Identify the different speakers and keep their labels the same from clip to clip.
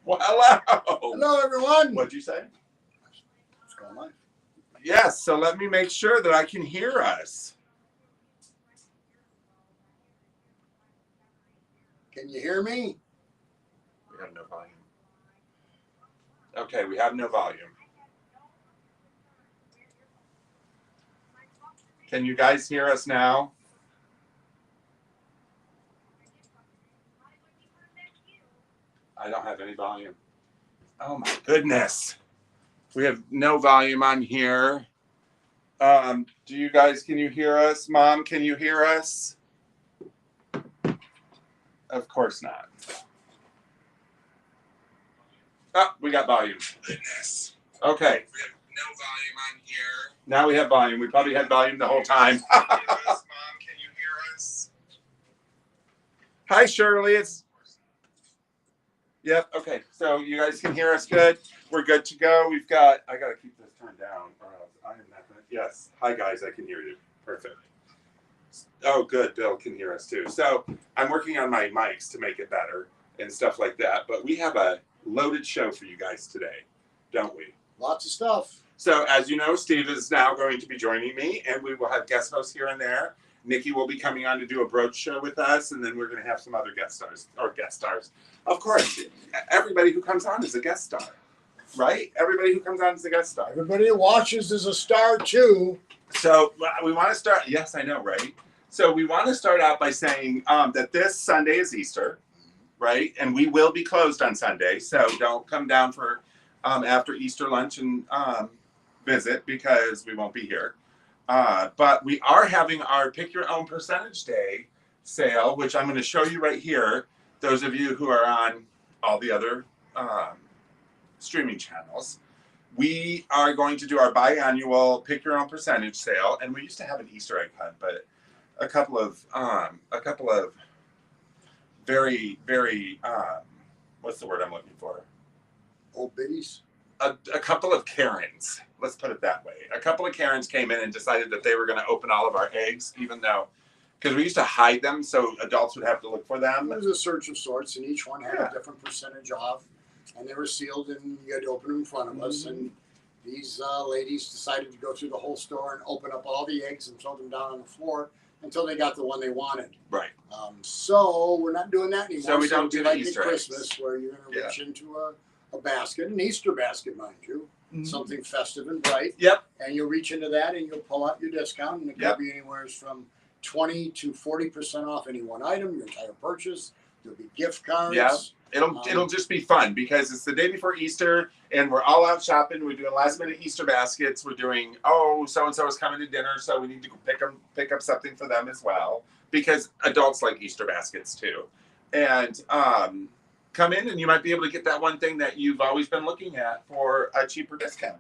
Speaker 1: Well, hello.
Speaker 2: Hello, everyone.
Speaker 1: What'd you say?
Speaker 2: What's going on?
Speaker 1: Yes, so let me make sure that I can hear us.
Speaker 2: Can you hear me?
Speaker 1: We have no volume. Okay, we have no volume. Can you guys hear us now? I don't have any volume. Oh my goodness. We have no volume on here. Do you guys, can you hear us? Mom, can you hear us? Of course not. Oh, we got volume. Goodness. Okay. We have no volume on here. Now we have volume. We probably had volume the whole time. Mom, can you hear us? Hi, Shirley. Yep. Okay. So you guys can hear us good. We're good to go. We've got. I gotta keep this turned down. I am not gonna. Yes. Hi, guys. I can hear you. Perfect. Oh, good. Bill can hear us too. So I'm working on my mics to make it better and stuff like that. But we have a loaded show for you guys today, don't we?
Speaker 2: Lots of stuff.
Speaker 1: So as you know, Steve is now going to be joining me, and we will have guest hosts here and there. Nikki will be coming on to do a brooch show with us, and then we're going to have some other guest stars. Of course, everybody who comes on is a guest star, right? Everybody who comes on is a guest star.
Speaker 2: Everybody who watches is a star, too.
Speaker 1: So we want to start. Yes, I know, right? So we want to start out by saying that this Sunday is Easter, right? And we will be closed on Sunday, so don't come down for after Easter lunch and visit because we won't be here. But we are having our Pick Your Own Percentage Day sale, which I'm going to show you right here. Those of you who are on all the other streaming channels, we are going to do our biannual Pick Your Own Percentage sale, and we used to have an Easter egg hunt, but a couple of very, very what's the word I'm looking for?
Speaker 2: Old biddies.
Speaker 1: A couple of Karens, let's put it that way. A couple of Karens came in and decided that they were going to open all of our eggs, even though, because we used to hide them so adults would have to look for them.
Speaker 2: It was a search of sorts, and each one had a different percentage off, and they were sealed, and you had to open them in front of us. And these ladies decided to go through the whole store and open up all the eggs and throw them down on the floor until they got the one they wanted.
Speaker 1: Right.
Speaker 2: So we're not doing that anymore.
Speaker 1: So we don't do
Speaker 2: like
Speaker 1: Easter
Speaker 2: at Christmas,
Speaker 1: eggs.
Speaker 2: where you're going to reach into a basket, an Easter basket, mind you, something festive and bright.
Speaker 1: Yep.
Speaker 2: And you'll reach into that and you'll pull out your discount, and it could be anywhere from 20 to 40% off any one item, your entire purchase. There'll be gift cards.
Speaker 1: Yeah. It'll just be fun because it's the day before Easter and we're all out shopping. We're doing last minute Easter baskets. We're doing so and so is coming to dinner, so we need to pick up something for them as well because adults like Easter baskets too. And come in and you might be able to get that one thing that you've always been looking at for a cheaper discount.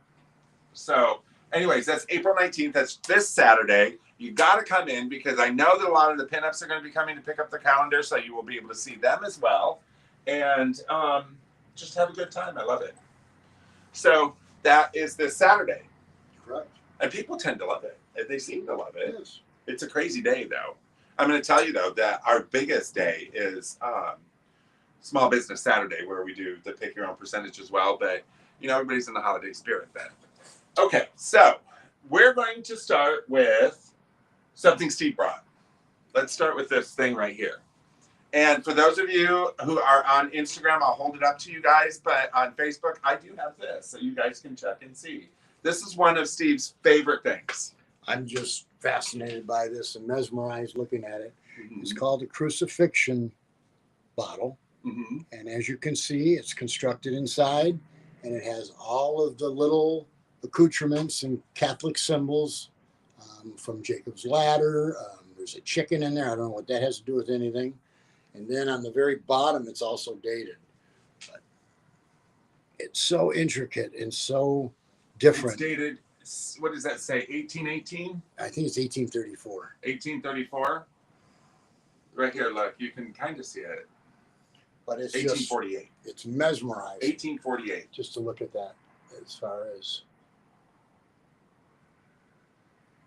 Speaker 1: So anyways, that's April 19th. That's this Saturday. You got to come in because I know that a lot of the pinups are going to be coming to pick up the calendar, so you will be able to see them as well. And just have a good time. I love it. So that is this Saturday.
Speaker 2: Correct.
Speaker 1: And people tend to love it. They seem to love it.
Speaker 2: Yes.
Speaker 1: It's a crazy day, though. I'm going to tell you, though, that our biggest day is Small Business Saturday, where we do the Pick Your Own Percentage as well. But, everybody's in the holiday spirit then. Okay, so we're going to start with something Steve brought. Let's start with this thing right here. And for those of you who are on Instagram, I'll hold it up to you guys. But on Facebook, I do have this, so you guys can check and see. This is one of Steve's favorite things.
Speaker 2: I'm just fascinated by this and mesmerized looking at it. It's called a crucifixion bottle. And as you can see, it's constructed inside, and it has all of the little accoutrements and Catholic symbols from Jacob's Ladder. There's a chicken in there. I don't know what that has to do with anything. And then on the very bottom, it's also dated. But it's so intricate and so different.
Speaker 1: It's dated, what does that say, 1818?
Speaker 2: I think it's 1834.
Speaker 1: 1834? Right here, look, you can kind of see it.
Speaker 2: But it's
Speaker 1: 1848.
Speaker 2: It's mesmerized.
Speaker 1: 1848.
Speaker 2: Just to look at that as far as...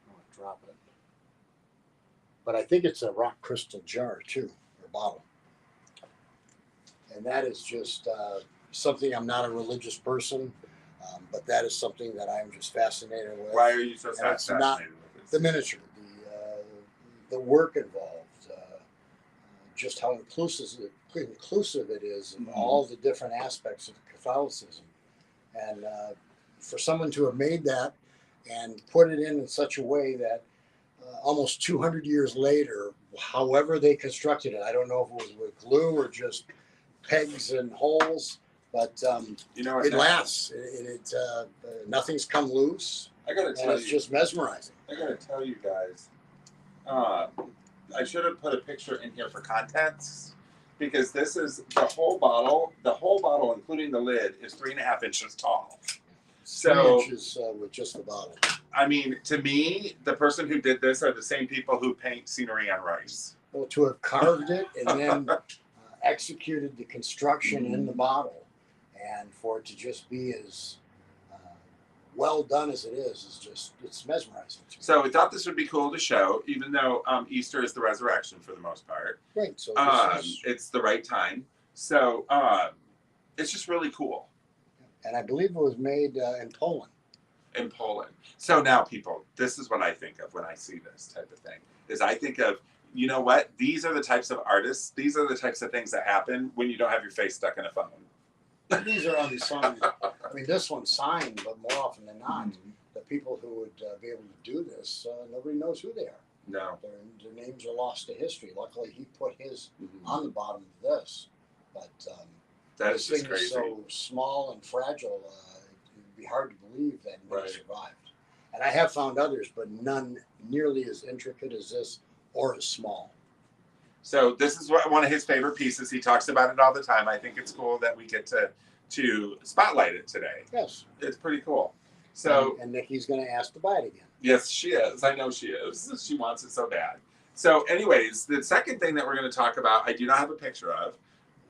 Speaker 2: I want to drop it. But I think it's a rock crystal jar, too. Bottle, and that is just something. I'm not a religious person, but that is something that I'm just fascinated with.
Speaker 1: Why are you so
Speaker 2: And it's
Speaker 1: fascinated
Speaker 2: not
Speaker 1: with this?
Speaker 2: the miniature, the work involved, just how inclusive it is of all the different aspects of Catholicism. And for someone to have made that and put it in such a way that almost 200 years later, however they constructed it, I don't know if it was with glue or just pegs and holes, but
Speaker 1: You know what?
Speaker 2: it lasts. Nothing's come loose,
Speaker 1: I gotta
Speaker 2: and
Speaker 1: tell
Speaker 2: it's
Speaker 1: you.
Speaker 2: just mesmerizing.
Speaker 1: I gotta tell you guys. I should have put a picture in here for context because this is the whole bottle. The whole bottle, including the lid, is 3.5 inches tall.
Speaker 2: 3
Speaker 1: So,
Speaker 2: inches with just the bottle.
Speaker 1: I mean, to me, the person who did this are the same people who paint scenery on rice.
Speaker 2: Well, to have carved it and then executed the construction in the bottle, and for it to just be as well done as it is just, it's mesmerizing.
Speaker 1: So we thought this would be cool to show, even though Easter is the resurrection for the most part.
Speaker 2: Right. So
Speaker 1: it's the right time. So it's just really cool.
Speaker 2: And I believe it was made in Poland.
Speaker 1: In Poland. So now, people, this is what I think of when I see this type of thing. Is I think of, you know what? These are the types of artists. These are the types of things that happen when you don't have your face stuck in a phone.
Speaker 2: These are unsigned. I mean, this one's signed, but more often than not, the people who would be able to do this, nobody knows who they are.
Speaker 1: No.
Speaker 2: Their names are lost to history. Luckily, he put his on the bottom of this. But
Speaker 1: that is just
Speaker 2: thing
Speaker 1: crazy.
Speaker 2: is so small and fragile, it'd be hard to believe that many survived. And I have found others, but none nearly as intricate as this or as small.
Speaker 1: So this is one of his favorite pieces. He talks about it all the time. I think it's cool that we get to spotlight it today.
Speaker 2: Yes.
Speaker 1: It's pretty cool. So
Speaker 2: and Nikki's going to ask to buy it again.
Speaker 1: Yes, she is. I know she is. She wants it so bad. So anyways, the second thing that we're going to talk about, I do not have a picture of,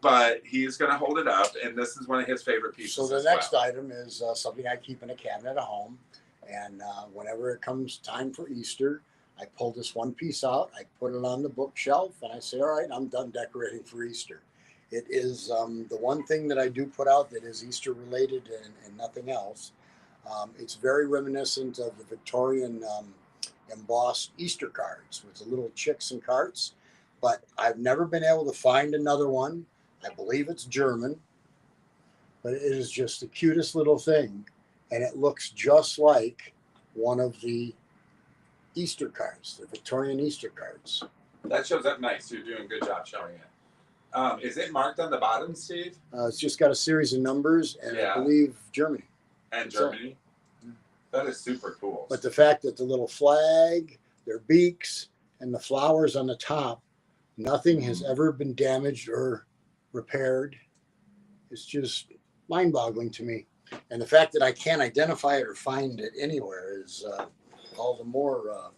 Speaker 1: but he's going to hold it up, and this is one of his favorite pieces.
Speaker 2: So the next item is something I keep in a cabinet at home, and whenever it comes time for Easter, I pull this one piece out, I put it on the bookshelf, and I say, all right, I'm done decorating for Easter. It is the one thing that I do put out that is Easter related and nothing else. It's very reminiscent of the Victorian embossed Easter cards with the little chicks and carts, but I've never been able to find another one. I believe it's German, but it is just the cutest little thing, and it looks just like one of the Easter cards, the Victorian Easter cards.
Speaker 1: That shows up nice. You're doing a good job showing it. Is it marked on the bottom, Steve?
Speaker 2: It's just got a series of numbers, and I believe Germany.
Speaker 1: And Germany? That is super cool.
Speaker 2: But the fact that the little flag, their beaks, and the flowers on the top, nothing has ever been damaged or repaired. It's just mind-boggling to me. And the fact that I can't identify it or find it anywhere is all the more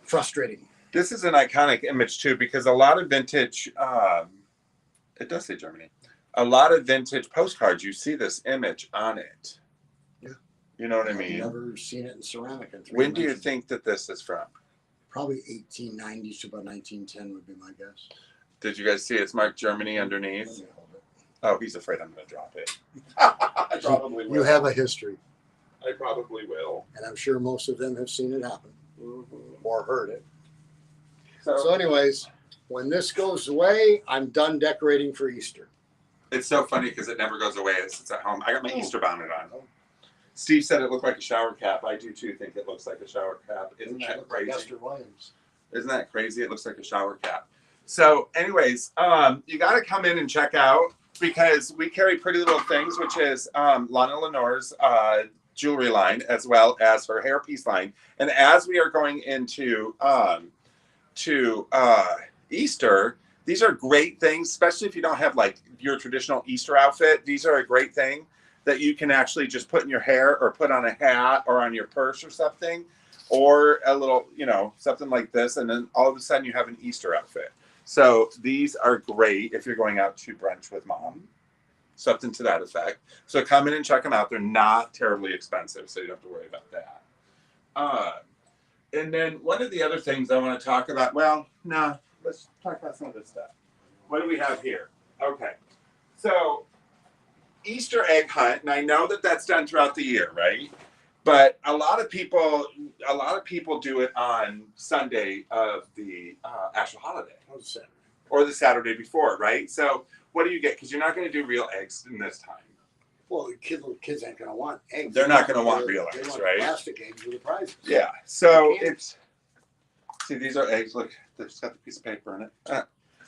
Speaker 2: frustrating.
Speaker 1: This is an iconic image too, because a lot of vintage, it does say Germany, a lot of vintage postcards, you see this image on it.
Speaker 2: Yeah.
Speaker 1: You know what I mean?
Speaker 2: I've never seen it in ceramic.
Speaker 1: When do you think that this is from?
Speaker 2: Probably 1890s to about 1910 would be my guess.
Speaker 1: Did you guys see it's marked Germany underneath?
Speaker 2: Let me hold it.
Speaker 1: Oh, he's afraid I'm going to drop it. I probably will.
Speaker 2: You have a history.
Speaker 1: I probably will.
Speaker 2: And I'm sure most of them have seen it happen or heard it.
Speaker 1: So
Speaker 2: anyways, when this goes away, I'm done decorating for Easter.
Speaker 1: It's so funny because it never goes away. It sits at home. I got my Easter bonnet on. Steve said it looked like a shower cap. I do too think it looks like a shower cap. Isn't that crazy?
Speaker 2: Like Esther Williams.
Speaker 1: Isn't that crazy? It looks like a shower cap. So anyways, you got to come in and check out because we carry Pretty Little Things, which is Lana Lenore's jewelry line as well as her hairpiece line. And as we are going into Easter, these are great things, especially if you don't have like your traditional Easter outfit. These are a great thing that you can actually just put in your hair or put on a hat or on your purse or something, or a little, something like this. And then all of a sudden you have an Easter outfit. So these are great if you're going out to brunch with mom, something to that effect. So come in and check them out. They're not terribly expensive, so you don't have to worry about that. And then one of the other things I want to talk about, let's talk about some of this stuff. What do we have here? Okay. So Easter egg hunt, and I know that that's done throughout the year, right? But a lot of people do it on Sunday of the actual holiday, or the Saturday before, right? So what do you get? Because you're not going to do real eggs in this time.
Speaker 2: Well, little kids ain't gonna want eggs.
Speaker 1: They're not going to want real eggs, right?
Speaker 2: Plastic eggs with the prizes.
Speaker 1: Yeah. So it's see, these are eggs. Look, they've got the piece of paper in it.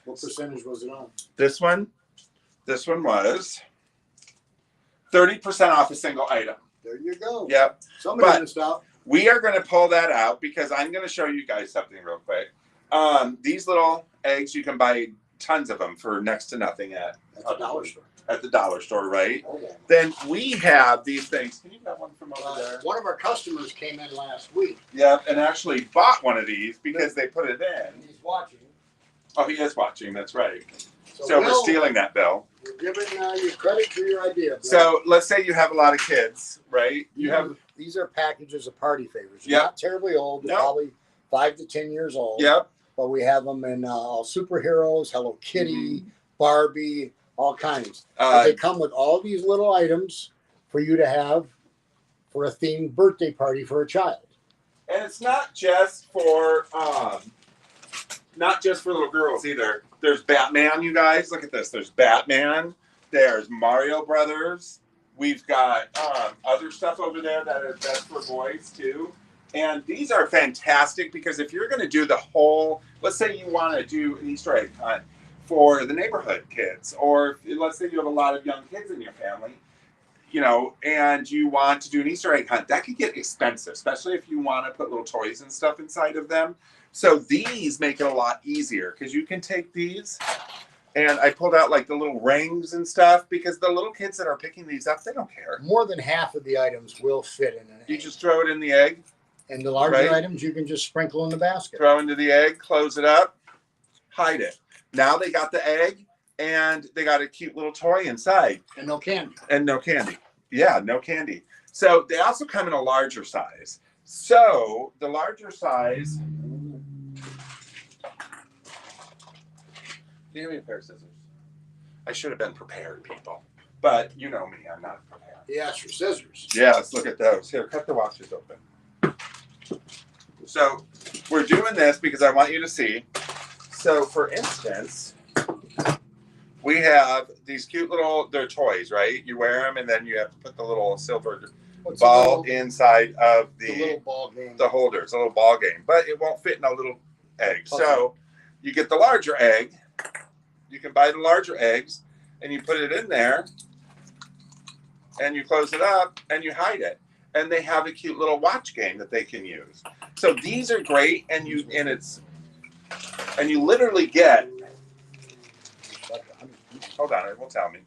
Speaker 2: What percentage was it on?
Speaker 1: This one was 30% off a single item.
Speaker 2: There you go.
Speaker 1: Yep.
Speaker 2: Somebody missed out.
Speaker 1: We are going to pull that out because I'm going to show you guys something real quick. These little eggs, you can buy tons of them for next to nothing at
Speaker 2: the dollar store.
Speaker 1: At the dollar store, right? Then we have these things. Can you grab one from over there?
Speaker 2: One of our customers came in last week.
Speaker 1: Yeah, and actually bought one of these because they put it in.
Speaker 2: He's watching.
Speaker 1: Oh, he is watching. That's right. So we're stealing that, Bill.
Speaker 2: We're giving you credit for your idea. Bill.
Speaker 1: So let's say you have a lot of kids, right?
Speaker 2: These are packages of party favors.
Speaker 1: Yep.
Speaker 2: Not terribly old. They're probably 5 to 10 years old.
Speaker 1: Yep.
Speaker 2: But we have them in all superheroes, Hello Kitty, Barbie, all kinds. They come with all these little items for you to have for a themed birthday party for a child.
Speaker 1: And it's not just for little girls either. There's Batman, you guys. Look at this. There's Batman. There's Mario Brothers. We've got other stuff over there that's for boys too. And these are fantastic because if you're going to do the whole, let's say you want to do an Easter egg hunt for the neighborhood kids, or let's say you have a lot of young kids in your family, you know, and you want to do an Easter egg hunt, that could get expensive, especially if you want to put little toys and stuff inside of them. So these make it a lot easier because you can take these, and I pulled out like the little rings and stuff because the little kids that are picking these up, they don't care.
Speaker 2: More than half of the items will fit in an egg.
Speaker 1: You just throw it in the egg.
Speaker 2: And the larger items you can just sprinkle in the basket.
Speaker 1: Throw into the egg, close it up, hide it. Now they got the egg and they got a cute little toy inside.
Speaker 2: And no candy.
Speaker 1: And no candy. Yeah, no candy. So they also come in a larger size. So the larger size. Do you have me a pair of scissors? I should have been prepared, people. But you know me, I'm not prepared.
Speaker 2: He asked for scissors.
Speaker 1: Yes, look at those. Here, cut the washers open. So we're doing this because I want you to see. So for instance, we have these cute little, they're toys, right? You wear them and then you have to put the little silver ball inside of the
Speaker 2: little ball game.
Speaker 1: The holders, a little ball game, but it won't fit in a little egg. So you get the larger egg. You can buy the larger eggs and you put it in there and you close it up and you hide it. And they have a cute little watch game that they can use. So these are great, and you literally get. Hold on, it will tell me.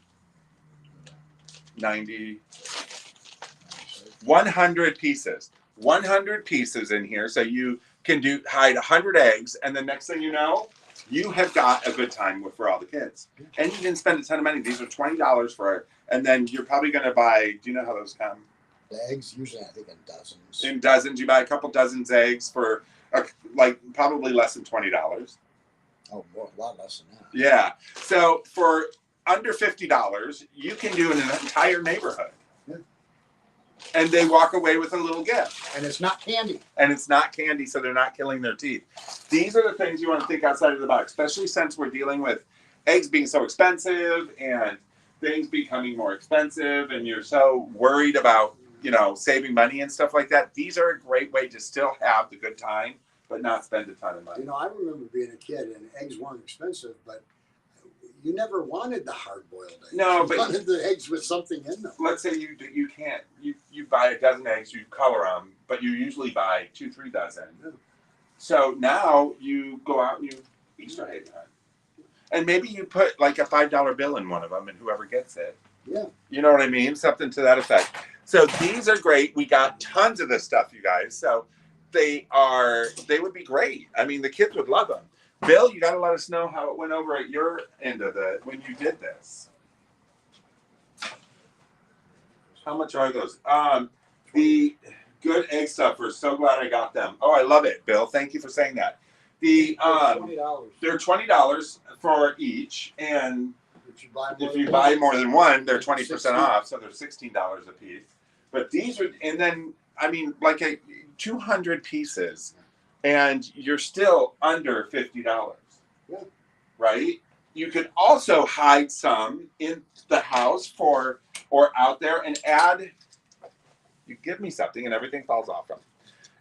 Speaker 1: 100 pieces. 100 pieces in here, so you can hide 100 eggs, and the next thing you know, you have got a good time for all the kids, and you didn't spend a ton of money. These are $20 for it, and then you're probably going to buy. Do you know how those come?
Speaker 2: The eggs, usually I think in dozens.
Speaker 1: In dozens, you buy a couple dozens eggs for like probably less than $20.
Speaker 2: Oh, more, a lot less than that.
Speaker 1: Yeah. So for under $50, you can do an entire neighborhood.
Speaker 2: Yeah.
Speaker 1: And they walk away with a little gift.
Speaker 2: And it's not candy.
Speaker 1: And it's not candy, so they're not killing their teeth. These are the things you want to think outside of the box, especially since we're dealing with eggs being so expensive and things becoming more expensive, and you're so worried about, you know, saving money and stuff like that. These are a great way to still have the good time, but not spend a ton of money.
Speaker 2: You know, I remember being a kid and eggs weren't expensive, but you never wanted the hard-boiled eggs.
Speaker 1: No,
Speaker 2: you wanted the eggs with something in them.
Speaker 1: Let's say you can't, you buy a dozen eggs, you color them, but you usually buy 2-3 dozen. So now you go out and you Easter egg hunt. And maybe you put like a $5 bill in one of them and whoever gets it.
Speaker 2: Yeah.
Speaker 1: You know what I mean? Something to that effect. So these are great. We got tons of this stuff, you guys. So they would be great. I mean, the kids would love them. Bill, you got to let us know how it went over at your end of when you did this. How much are those? The good egg stuff. We're so glad I got them. Oh, I love it, Bill. Thank you for saying that. The
Speaker 2: $20.
Speaker 1: They're $20 for each, and
Speaker 2: If you buy more than
Speaker 1: one, they're 20%
Speaker 2: 16.
Speaker 1: off, so they're $16 a piece. But these are, and then I mean, like 200 pieces, and you're still under $50, right? You could also hide some in the house or out there and add. You give me something, and everything falls off them.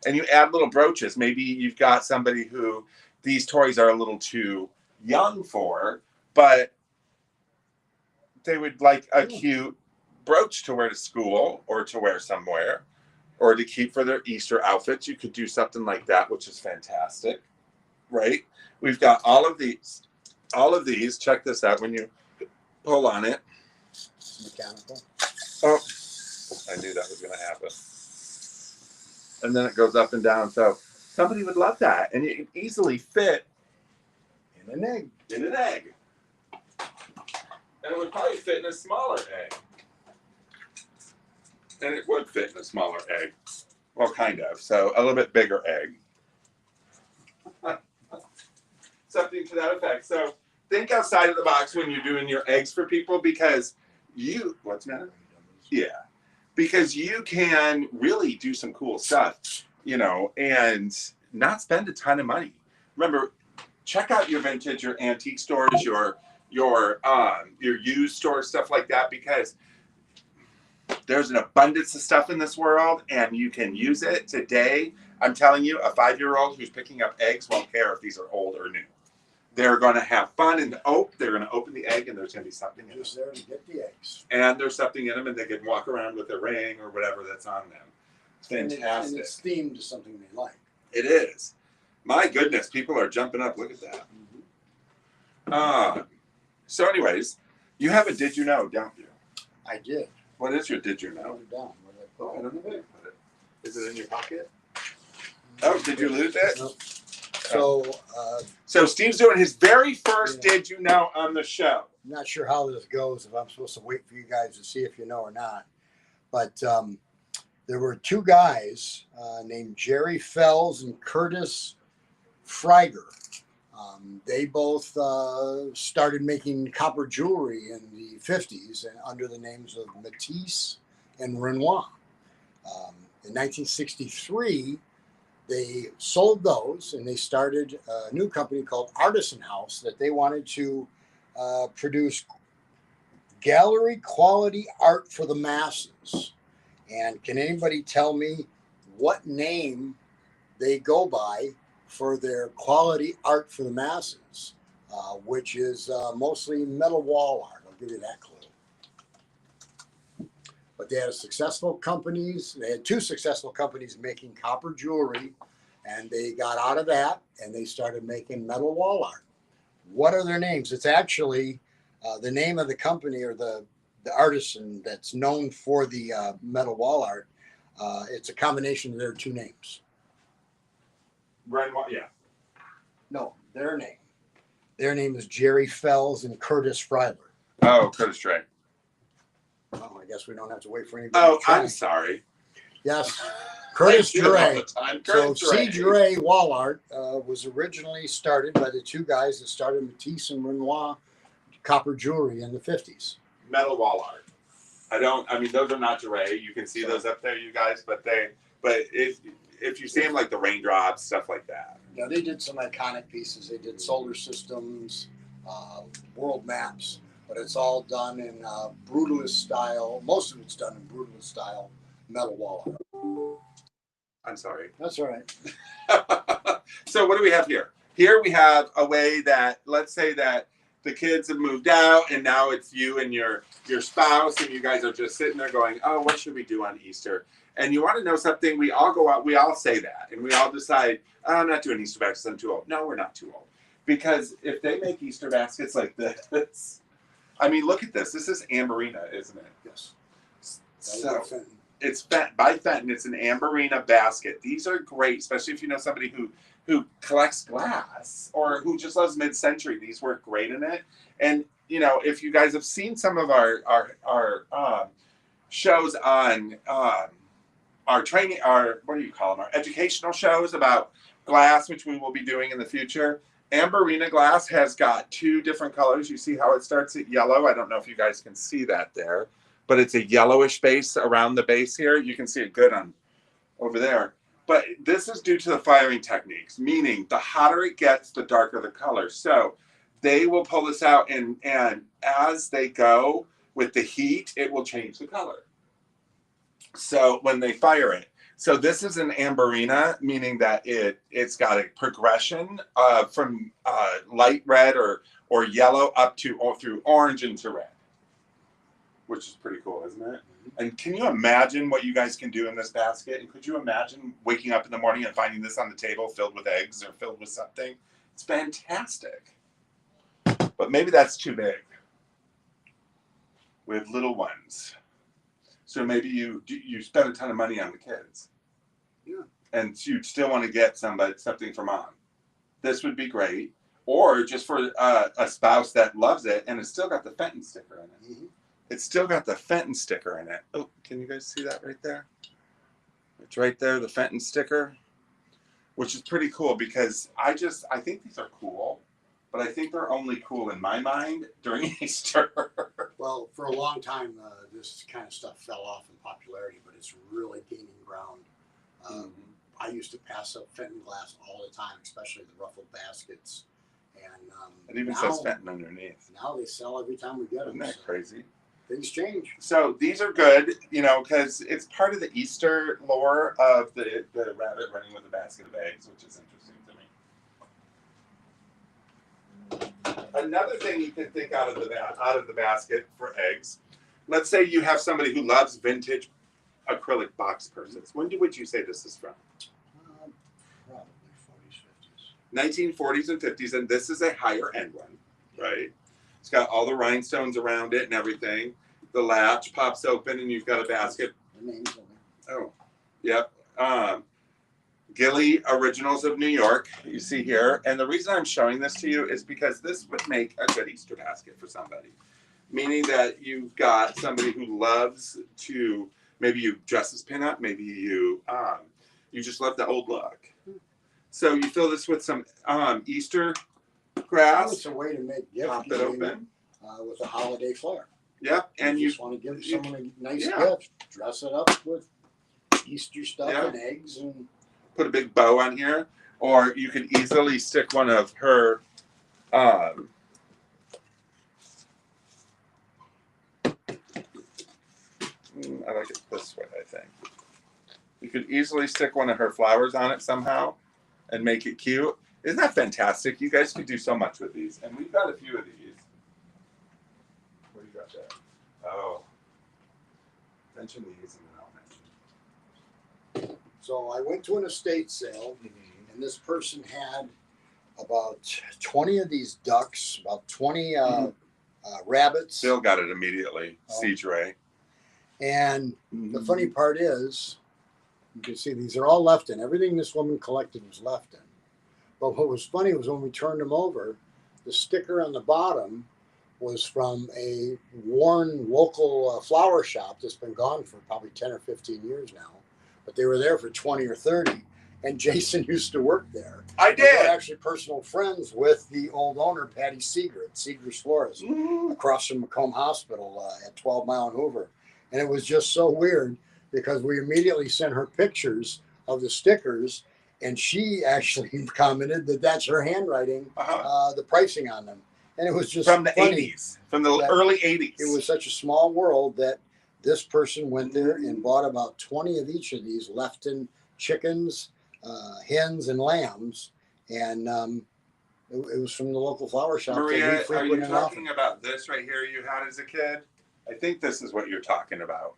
Speaker 1: And you add little brooches. Maybe you've got somebody who these toys are a little too young for, but they would like a cute brooch to wear to school or to wear somewhere or to keep for their Easter outfits. You could do something like that, which is fantastic, right? We've got all of these. Check this out when you pull on it.
Speaker 2: Mechanical.
Speaker 1: Oh, I knew that was going to happen. And then it goes up and down. So somebody would love that. And it can easily fit
Speaker 2: in an egg.
Speaker 1: And it would probably fit in a smaller egg. And it would fit in a smaller egg. Well, kind of. So a little bit bigger egg. Something to that effect. So think outside of the box when you're doing your eggs for people because what's the matter? Yeah. Because you can really do some cool stuff, and not spend a ton of money. Remember, check out your vintage, your antique stores, your used stores, stuff like that, because there's an abundance of stuff in this world, and you can use it today. I'm telling you, a 5-year-old who's picking up eggs won't care if these are old or new. They're going to have fun and they're going to open the egg and there's going to be something in it.
Speaker 2: Just there to get the eggs.
Speaker 1: And there's something in them and they can walk around with a ring or whatever that's on them. It's fantastic.
Speaker 2: And it's themed to something they like.
Speaker 1: It is. My goodness, people are jumping up. Look at that. So anyways, you have a Did You Know, don't you?
Speaker 2: I did.
Speaker 1: What is your Did You Know?
Speaker 2: Wrote it down. Where did I put
Speaker 1: I
Speaker 2: it?
Speaker 1: don't know where you put it. Is it in your pocket? Oh, did you lose it?
Speaker 2: Nope.
Speaker 1: So Steve's doing his very first Did You Know on the show.
Speaker 2: I'm not sure how this goes, if I'm supposed to wait for you guys to see if you know or not. But there were two guys named Jerry Fells and Curtis Freiger. They both started making copper jewelry in the 50s under the names of Matisse and Renoir. In 1963, they sold those and they started a new company called Artisan House that they wanted to produce gallery quality art for the masses. And can anybody tell me what name they go by for their quality art for the masses, which is mostly metal wall art? I'll give you that clue. But they had successful companies. They had two successful companies making copper jewelry, and they got out of that and they started making metal wall art. What are their names? It's actually the name of the company or the artisan that's known for the metal wall art. It's a combination of their two names.
Speaker 1: Renoir, yeah.
Speaker 2: No, their name. Their name is Jerry Fells and Curtis Freiler.
Speaker 1: Oh, Curtis Drake.
Speaker 2: Oh, I guess we don't have to wait for anybody.
Speaker 1: Oh, I'm sorry.
Speaker 2: Yes, Curtis Dre. So
Speaker 1: Dre.
Speaker 2: C. Dre Wall Art was originally started by the two guys that started Matisse and Renoir copper jewelry in the 50s.
Speaker 1: Metal wall art. I mean, those are not Dre. You can see those up there, you guys, but if you see them like the raindrops, stuff like that.
Speaker 2: Yeah, they did some iconic pieces. They did solar systems, world maps. But it's all done in brutalist style. Most of it's done in brutalist style metal wall art.
Speaker 1: I'm sorry.
Speaker 2: That's all right.
Speaker 1: So what do we have here? Here we have a way that, let's say that the kids have moved out and now it's you and your spouse and you guys are just sitting there going, oh, what should we do on Easter? And you want to know something, we all go out, we all say that. And we all decide, oh, I'm not doing Easter baskets, I'm too old. No, we're not too old. Because if they make Easter baskets like this, I mean, look at this. This is Amberina, isn't it?
Speaker 2: Yes.
Speaker 1: So it's by Fenton. It's an Amberina basket. These are great, especially if you know somebody who collects glass or who just loves mid-century. These work great in it. And if you guys have seen some of our shows on our training, our what do you call them? Our educational shows about glass, which we will be doing in the future. Amberina glass has got 2 different colors. You see how it starts at yellow? I don't know if you guys can see that there, but it's a yellowish base around the base here. You can see it good on over there. But this is due to the firing techniques, meaning the hotter it gets, the darker the color. So they will pull this out, and as they go with the heat, it will change the color. So when they fire it, so this is an amberina, meaning that it's got a progression from light red or yellow up to or through orange into red, which is pretty cool, isn't it? And can you imagine what you guys can do in this basket? And could you imagine waking up in the morning and finding this on the table filled with eggs or filled with something? It's fantastic. But maybe that's too big. We have little ones. So maybe you spend a ton of money on the kids.
Speaker 2: Yeah.
Speaker 1: And you'd still want to get something for mom. This would be great. Or just for a spouse that loves it and it's still got the Fenton sticker in it. Mm-hmm. It's still got the Fenton sticker in it. Oh, can you guys see that right there? It's right there, the Fenton sticker, which is pretty cool because I think these are cool, but I think they're only cool in my mind during Easter.
Speaker 2: Well, for a long time, this kind of stuff fell off in popularity, but it's really gaining ground. I used to pass up Fenton glass all the time, especially the ruffled baskets. And
Speaker 1: it even says Fenton underneath.
Speaker 2: Now they sell every time we get them.
Speaker 1: Isn't that crazy?
Speaker 2: Things change.
Speaker 1: So these are good, because it's part of the Easter lore of the rabbit running with a basket of eggs, which is interesting to me. Another thing you can think out of the basket for eggs. Let's say you have somebody who loves vintage acrylic box purses. When would you say this is from?
Speaker 2: Probably 40s, 50s.
Speaker 1: 1940s and 50s, and this is a higher end one, right? It's got all the rhinestones around it and everything. The latch pops open and you've got a basket.
Speaker 2: The name's on there.
Speaker 1: Oh, yep. Gilly Originals of New York, you see here. And the reason I'm showing this to you is because this would make a good Easter basket for somebody. Meaning that you've got somebody who loves to, maybe you dress as pinup, maybe you just love the old look. So you fill this with some Easter grass.
Speaker 2: It's a way to make gift
Speaker 1: Pop it open.
Speaker 2: With a holiday flair.
Speaker 1: Yep, and
Speaker 2: you just want to give someone a nice gift. Dress it up with Easter stuff and eggs, and
Speaker 1: put a big bow on here. Or you could easily stick one of her. I like it this way. I think you could easily stick one of her flowers on it somehow, and make it cute. Isn't that fantastic? You guys could do so much with these, and we've got a few of these. What do you got there? Oh, mention these and then I'll mention.
Speaker 2: So I went to an estate sale, and this person had about 20 of these ducks, about 20 rabbits.
Speaker 1: Bill got it immediately. Siege Ray.
Speaker 2: And the funny part is, you can see these are all left in. Everything this woman collected was left in. But what was funny was when we turned them over, the sticker on the bottom was from a worn local flower shop that's been gone for probably 10 or 15 years now. But they were there for 20 or 30. And Jason used to work there.
Speaker 1: I did.
Speaker 2: We're actually personal friends with the old owner, Patty Seeger at Seeger's Flores, across from Macomb Hospital at 12 Mile and Hoover. And it was just so weird because we immediately sent her pictures of the stickers, and she actually commented that that's her handwriting, the pricing on them. And it was just
Speaker 1: from the
Speaker 2: funny
Speaker 1: 80s, from the early 80s.
Speaker 2: It was such a small world that this person went there and bought about 20 of each of these Lefton chickens, hens, and lambs. And it was from the local flower shop.
Speaker 1: Maria, are you talking about this right here you had as a kid? I think this is what you're talking about.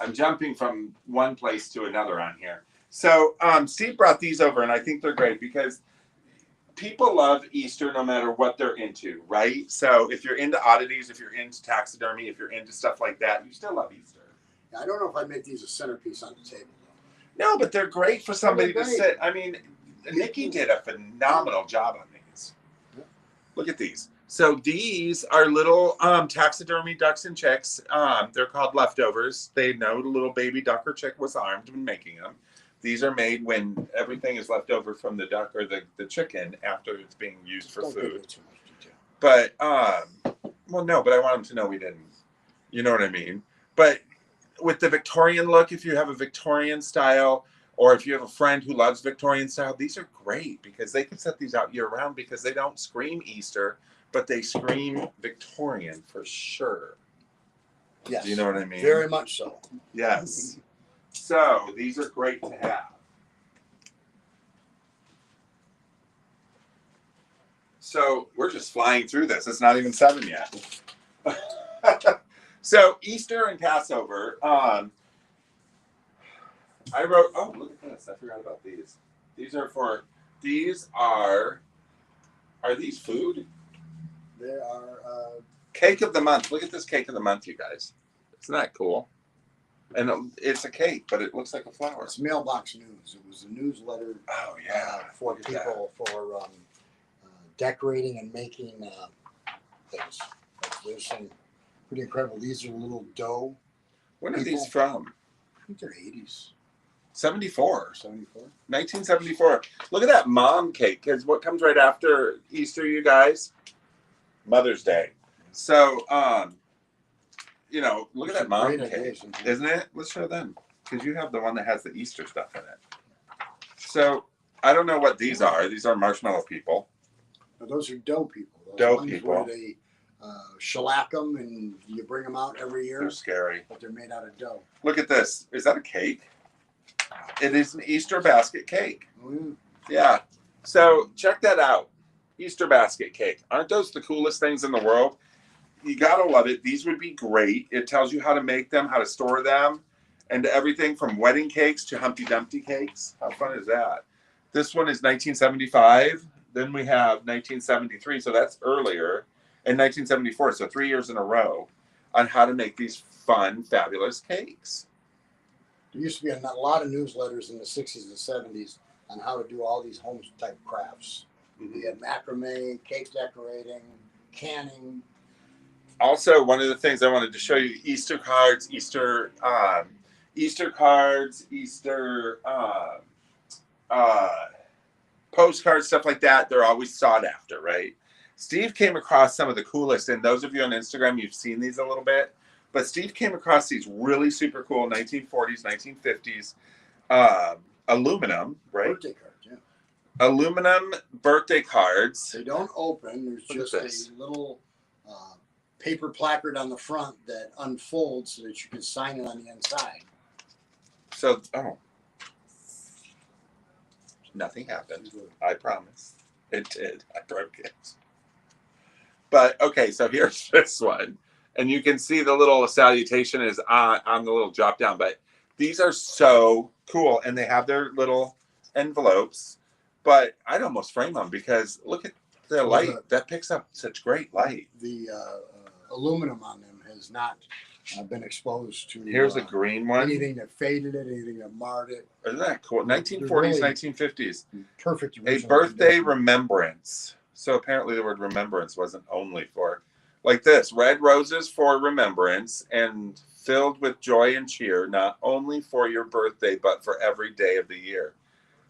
Speaker 1: I'm jumping from one place to another on here. So Steve brought these over, and I think they're great because people love Easter no matter what they're into, right? So if you're into oddities, if you're into taxidermy, if you're into stuff like that, you still love Easter.
Speaker 2: I don't know if I'd make these a centerpiece on the table.
Speaker 1: No, but they're great for somebody to sit. I mean, Nikki did a phenomenal job on these. Look at these. So these are little taxidermy ducks and chicks. They're called leftovers. They know the little baby duck or chick was armed when making them. These are made when everything is left over from the duck or the chicken after it's being used for
Speaker 2: Don't give
Speaker 1: food.
Speaker 2: it too much detail.
Speaker 1: But well, no, but I want them to know we didn't. You know what I mean? But with the Victorian look, if you have a Victorian style, or if you have a friend who loves Victorian style, these are great because they can set these out year round because they don't scream Easter, but they scream Victorian for sure.
Speaker 2: Yes.
Speaker 1: Do you know what I mean?
Speaker 2: Very much so.
Speaker 1: Yes. So these are great to have. So we're just flying through this. It's not even 7 yet. So Easter and Passover. I wrote. Oh, look at this! I forgot about these. These are for. These are. Are these food?
Speaker 2: They are.
Speaker 1: Cake of the month. Look at this cake of the month, you guys. Isn't that cool? And it's a cake, but it looks like a flower.
Speaker 2: It's mailbox news. It was a newsletter.
Speaker 1: Oh yeah,
Speaker 2: for people for decorating and making things. There's some pretty incredible. These are little dough.
Speaker 1: When are these from?
Speaker 2: I think they're 80s.
Speaker 1: 74.
Speaker 2: 74.
Speaker 1: 1974. Look at that mom cake. Because what comes right after Easter, you guys? Mother's Day. So, you know, look at that mom cake. Isn't it? Let's show them. Because you have the one that has the Easter stuff in it. So, I don't know what these are. These are marshmallow people.
Speaker 2: Now, those are dough people. Those
Speaker 1: Dough
Speaker 2: ones
Speaker 1: people.
Speaker 2: Where they shellac them and you bring them out every year.
Speaker 1: They're scary.
Speaker 2: But they're made out of dough.
Speaker 1: Look at this. Is that a cake? It is an Easter basket cake.
Speaker 2: Oh, yeah.
Speaker 1: Yeah. So check that out. Easter basket cake. Aren't those the coolest things in the world? You gotta love it. These would be great. It tells you how to make them, how to store them, and everything from wedding cakes to Humpty Dumpty cakes. How fun is that? This one is 1975. Then we have 1973, so that's earlier, and 1974, so 3 years in a row on how to make these fun, fabulous cakes.
Speaker 2: There used to be a lot of newsletters in the 60s and 70s on how to do all these home type crafts. We had macrame, cake decorating, canning.
Speaker 1: Also, one of the things I wanted to show you: Easter cards, Easter cards, Easter postcards, stuff like that. They're always sought after, right? Steve came across some of the coolest, and those of you on Instagram, you've seen these a little bit. But Steve came across these really super cool 1940s, 1950s aluminum, right?
Speaker 2: Birthday cards, yeah.
Speaker 1: Aluminum birthday cards.
Speaker 2: They don't open. There's just a little paper placard on the front that unfolds so that you can sign it on the inside.
Speaker 1: So, nothing happened. I promise. It did. I broke it. But, okay, so here's this one. And you can see the little salutation is on the little drop down. But these are so cool. And they have their little envelopes. But I'd almost frame them because look at the light. That picks up such great light.
Speaker 2: The aluminum on them has not been exposed to.
Speaker 1: Here's a green one.
Speaker 2: Anything that faded it, anything that marred it.
Speaker 1: Isn't that cool? 1940s, really 1950s.
Speaker 2: Perfect.
Speaker 1: A birthday remembrance. So apparently the word remembrance wasn't only for, like this, red roses for remembrance and filled with joy and cheer, not only for your birthday, but for every day of the year.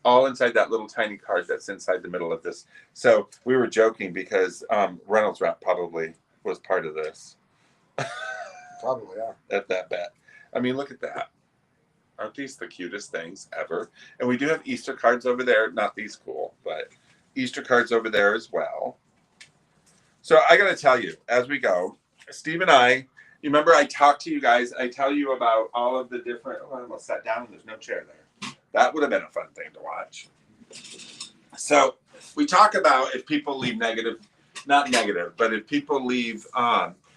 Speaker 1: All inside that little tiny card that's inside the middle of this. So we were joking because Reynolds Wrap probably was part of this.
Speaker 2: Probably are.
Speaker 1: At that bet. I mean, look at that. Aren't these the cutest things ever? And we do have Easter cards over there. Not these cool, but Easter cards over there as well. So I got to tell you, as we go, Steve and I, you remember I talked to you guys, I tell you about all of the different, I almost sat down and there's no chair there. That would have been a fun thing to watch. So we talk about if people leave negative, not negative, but if people leave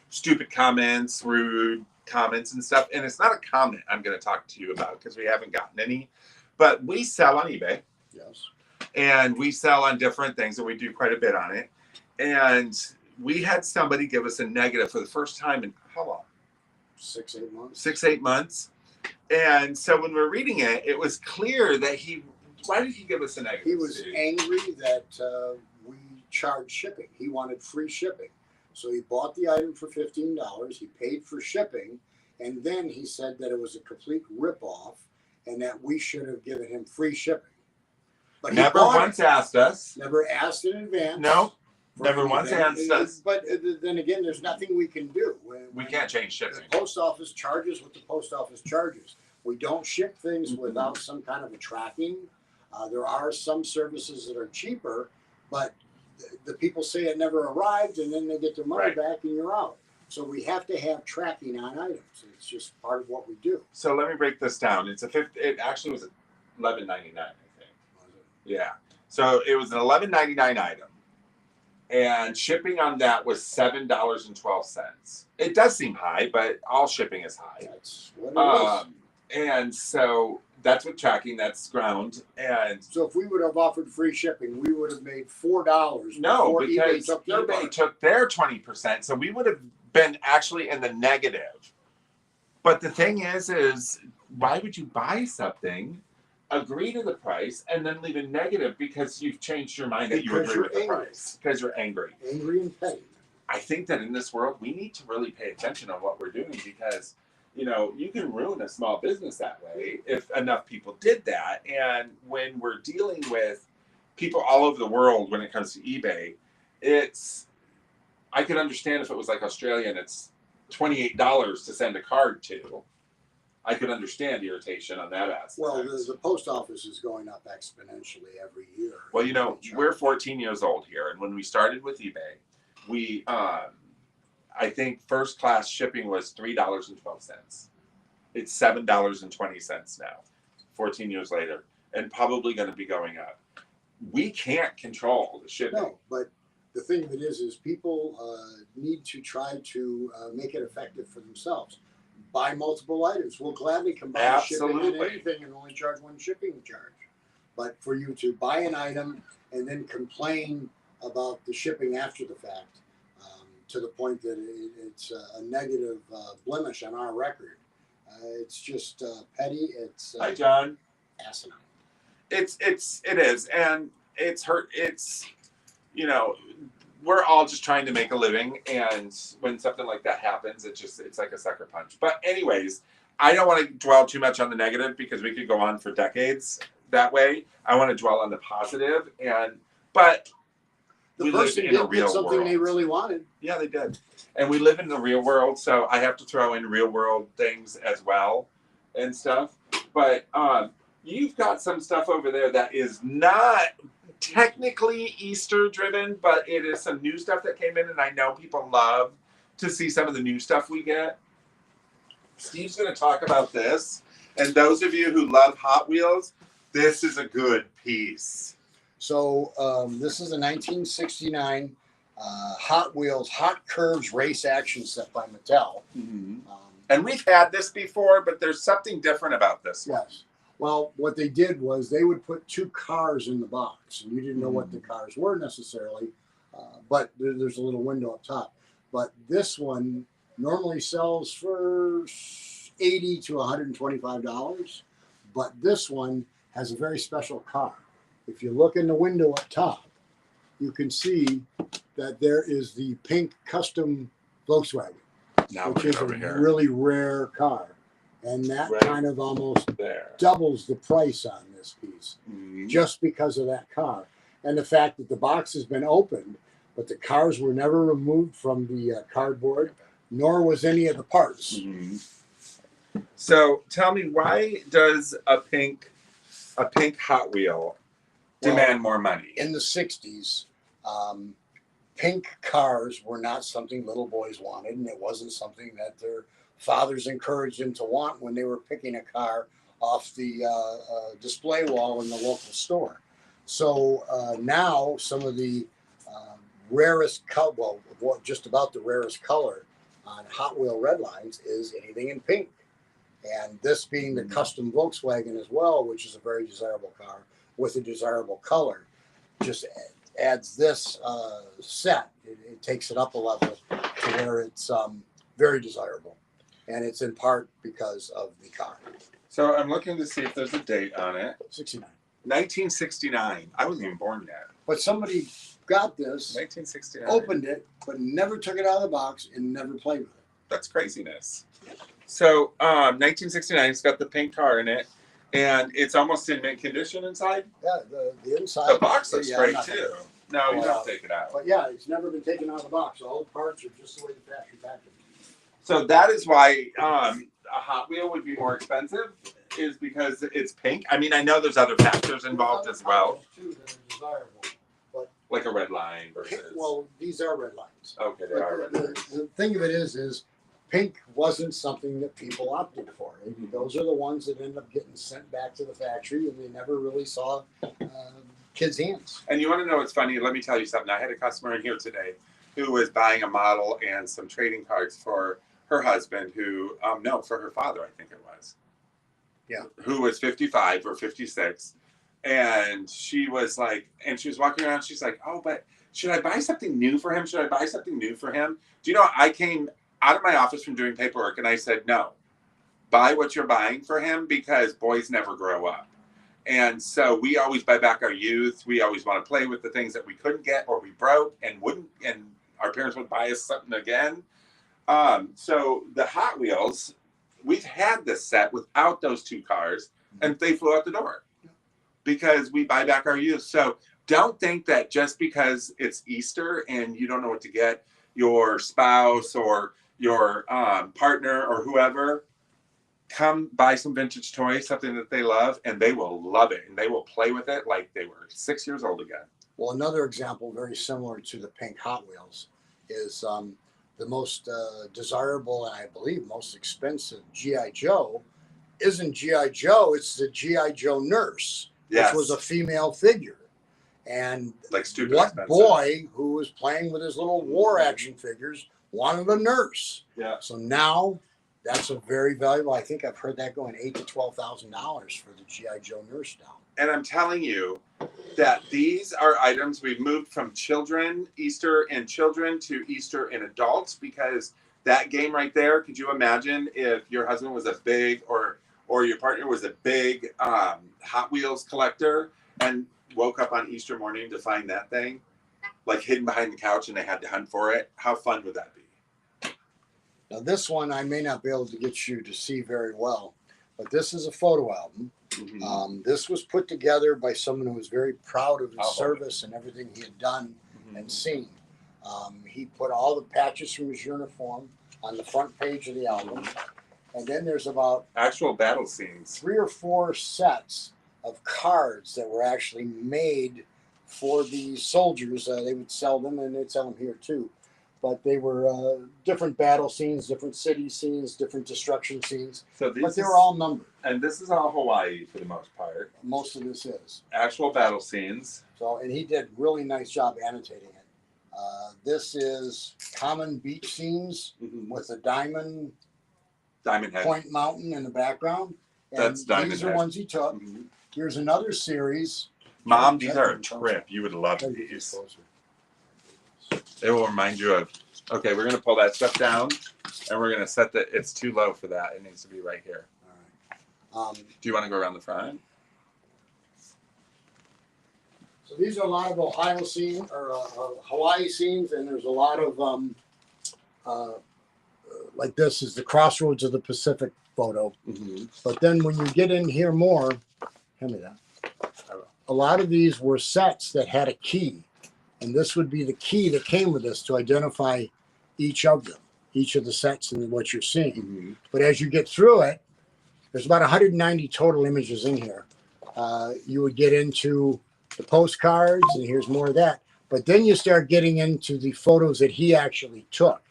Speaker 1: stupid comments, rude comments and stuff, and it's not a comment I'm going to talk to you about because we haven't gotten any, but we sell on eBay.
Speaker 2: Yes.
Speaker 1: And we sell on different things and we do quite a bit on it. And we had somebody give us a negative for the first time in how long?
Speaker 2: 6-8 months.
Speaker 1: 6-8 months. And so when we're reading it, it was clear that why did he give us a negative?
Speaker 2: He was angry that we charged shipping. He wanted free shipping. So he bought the item for $15. He paid for shipping. And then he said that it was a complete ripoff and that we should have given him free shipping. But he
Speaker 1: Never
Speaker 2: bought
Speaker 1: once
Speaker 2: it.
Speaker 1: asked us.
Speaker 2: Never asked in advance.
Speaker 1: No,
Speaker 2: for
Speaker 1: never once
Speaker 2: anything.
Speaker 1: asked us.
Speaker 2: But then again, there's nothing we can do.
Speaker 1: We can't change shipping.
Speaker 2: The post office charges what the post office charges. We don't ship things without some kind of a tracking. There are some services that are cheaper, but the people say it never arrived, and then they get their money back, and you're out. So we have to have tracking on items. It's just part of what we do.
Speaker 1: So let me break this down. It actually was $11.99, I think. Yeah. So it was an $11.99 item, and shipping on that was $7.12. It does seem high, but all shipping is high.
Speaker 2: That's what it is.
Speaker 1: And so that's with tracking. That's ground. And
Speaker 2: so if we would have offered free shipping, we would have made $4.
Speaker 1: No, because
Speaker 2: eBay
Speaker 1: took their 20%, so we would have been actually in the negative. But the thing is why would you buy something, agree to the price, and then leave it negative because you've changed your mind that you agree with the price? Because you're angry.
Speaker 2: Angry and petty.
Speaker 1: I think that in this world, we need to really pay attention on what we're doing because, you know, you can ruin a small business that way if enough people did that. And when we're dealing with people all over the world when it comes to eBay, I could understand if it was like Australia and it's $28 to send a card to. I could understand irritation on that aspect.
Speaker 2: Well, the post office is going up exponentially every year.
Speaker 1: Well, you know, we're 14 years old here, and when we started with eBay, we, I think first class shipping was $3.12. It's $7.20 now, 14 years later, and probably going to be going up. We can't control the shipping.
Speaker 2: No, but the thing of it is people need to try to make it effective for themselves. Buy multiple items. We'll gladly combine shipping and anything and only charge one shipping charge. But for you to buy an item and then complain about the shipping after the fact, to the point that it's a negative blemish on our record, it's just petty. It's
Speaker 1: hi, John.
Speaker 2: Asinine.
Speaker 1: It is, and it's hurt. It's, you know, we're all just trying to make a living, and when something like that happens, it's like a sucker punch. But anyways, I don't want to dwell too much on the negative because we could go on for decades that way. I want to dwell on the positive, but
Speaker 2: the person did get something they really wanted.
Speaker 1: Yeah, they did. And we live in the real world, so I have to throw in real world things as well and stuff. But you've got some stuff over there that is not technically Easter driven, but it is some new stuff that came in, and I know people love to see some of the new stuff we get. Steve's going to talk about this, and those of you who love Hot Wheels, this is a good piece.
Speaker 2: So this is a 1969 Hot Wheels Hot Curves Race Action Set by Mattel.
Speaker 1: Mm-hmm. And we've had this before, but there's something different about this one.
Speaker 2: Yes. Well, what they did was they would put two cars in the box, and you didn't know what the cars were necessarily, but there's a little window up top. But this one normally sells for $80 to $125, but this one has a very special car. If you look in the window up top, you can see that there is the pink custom Volkswagen, which is a really rare car. And that kind of almost doubles the price on this piece just because of that car. And the fact that the box has been opened, but the cars were never removed from the cardboard, nor was any of the parts.
Speaker 1: Mm-hmm. So tell me, why does a pink Hot Wheel demand more money?
Speaker 2: In the 60s, pink cars were not something little boys wanted, and it wasn't something that their fathers encouraged them to want when they were picking a car off the display wall in the local store. So now some of the rarest color, well, just about the rarest color on Hot Wheel red lines is anything in pink. And this being the custom Volkswagen as well, which is a very desirable car with a desirable color, just adds this set. It takes it up a level to where it's very desirable. And it's in part because of the car.
Speaker 1: So I'm looking to see if there's a date on it.
Speaker 2: 69.
Speaker 1: 1969. I wasn't even born yet.
Speaker 2: But somebody got this,
Speaker 1: 1969.
Speaker 2: opened it, but never took it out of the box and never played with it.
Speaker 1: That's craziness. So 1969, it's got the pink car in it. And it's almost in mint condition inside.
Speaker 2: Yeah, the inside.
Speaker 1: The box looks great
Speaker 2: nothing.
Speaker 1: too. No, you don't take it out.
Speaker 2: But yeah, it's never been taken out of the box. All the parts are just the way the factory packaged.
Speaker 1: So that is why a Hot Wheel would be more expensive, is because it's pink. I mean, I know there's other factors involved as well.
Speaker 2: Too, that are desirable. But
Speaker 1: like a red line versus.
Speaker 2: Well, these are red lines.
Speaker 1: Okay, they are red lines.
Speaker 2: The thing of it is pink wasn't something that people opted for. Those are the ones that end up getting sent back to the factory, and they never really saw kids' hands.
Speaker 1: And you want to know what's funny? Let me tell you something. I had a customer in here today who was buying a model and some trading cards for her husband, who no, for her father, I think it was.
Speaker 2: Yeah. Who
Speaker 1: was 55 or 56. And she was like, and she was walking around, she's like, oh, but should I buy something new for him? Should I buy something new for him? Do you know, I came out of my office from doing paperwork and I said, no, buy what you're buying for him, because boys never grow up. And so we always buy back our youth. We always want to play with the things that we couldn't get or we broke and wouldn't, and our parents would buy us something again. So the Hot Wheels, we've had this set without those two cars, and they flew out the door because we buy back our youth. So don't think that just because it's Easter and you don't know what to get your spouse or your partner or whoever, come buy some vintage toys, something that they love, and they will love it, and they will play with it like they were 6 years old again.
Speaker 2: Well, another example very similar to the pink Hot Wheels is the most desirable and I believe most expensive G.I. Joe isn't G.I. Joe, it's the G.I. Joe nurse,
Speaker 1: yes,
Speaker 2: which was a female figure. And
Speaker 1: like stupid
Speaker 2: what
Speaker 1: expensive
Speaker 2: boy who was playing with his little war action figures wanted a nurse?
Speaker 1: Yeah.
Speaker 2: So now that's a very valuable. I think I've heard that going $8,000 to $12,000 for the G.I. Joe nurse now.
Speaker 1: And I'm telling you that these are items we've moved from children, Easter and children, to Easter and adults, because that game right there, could you imagine if your husband was a big or your partner was a big Hot Wheels collector and woke up on Easter morning to find that thing like hidden behind the couch and they had to hunt for it? How fun would that be?
Speaker 2: Now this one I may not be able to get you to see very well, but this is a photo album. Mm-hmm. This was put together by someone who was very proud of his service and everything he had done and seen. He put all the patches from his uniform on the front page of the album. And then there's about
Speaker 1: actual battle scenes,
Speaker 2: 3 or 4 sets of cards that were actually made for the soldiers. They would sell them, and they'd sell them here too. But they were different battle scenes, different city scenes, different destruction scenes. But they were all numbered.
Speaker 1: And this is all Hawaii for the most part.
Speaker 2: Most of this is.
Speaker 1: Actual battle scenes.
Speaker 2: So, and he did a really nice job annotating it. This is common beach scenes with a diamond
Speaker 1: head,
Speaker 2: Point Mountain in the background. And
Speaker 1: that's Diamond
Speaker 2: these are
Speaker 1: Head.
Speaker 2: ones he took. Here's another series.
Speaker 1: Mom, these are a trip. You would love these. It will remind you of, okay, we're going to pull that stuff down, and we're going to set the, it's too low for that. It needs to be right here.
Speaker 2: All right.
Speaker 1: Do you want to go around the front?
Speaker 2: So these are a lot of Ohio scenes, or Hawaii scenes, and there's a lot of, like this is the Crossroads of the Pacific photo. But then when you get in here more, hand me that. A lot of these were sets that had a key. And this would be the key that came with this to identify each of them, each of the sets and what you're seeing. But as you get through it, there's about 190 total images in here. You would get into the postcards, and here's more of that. But then you start getting into the photos that he actually took.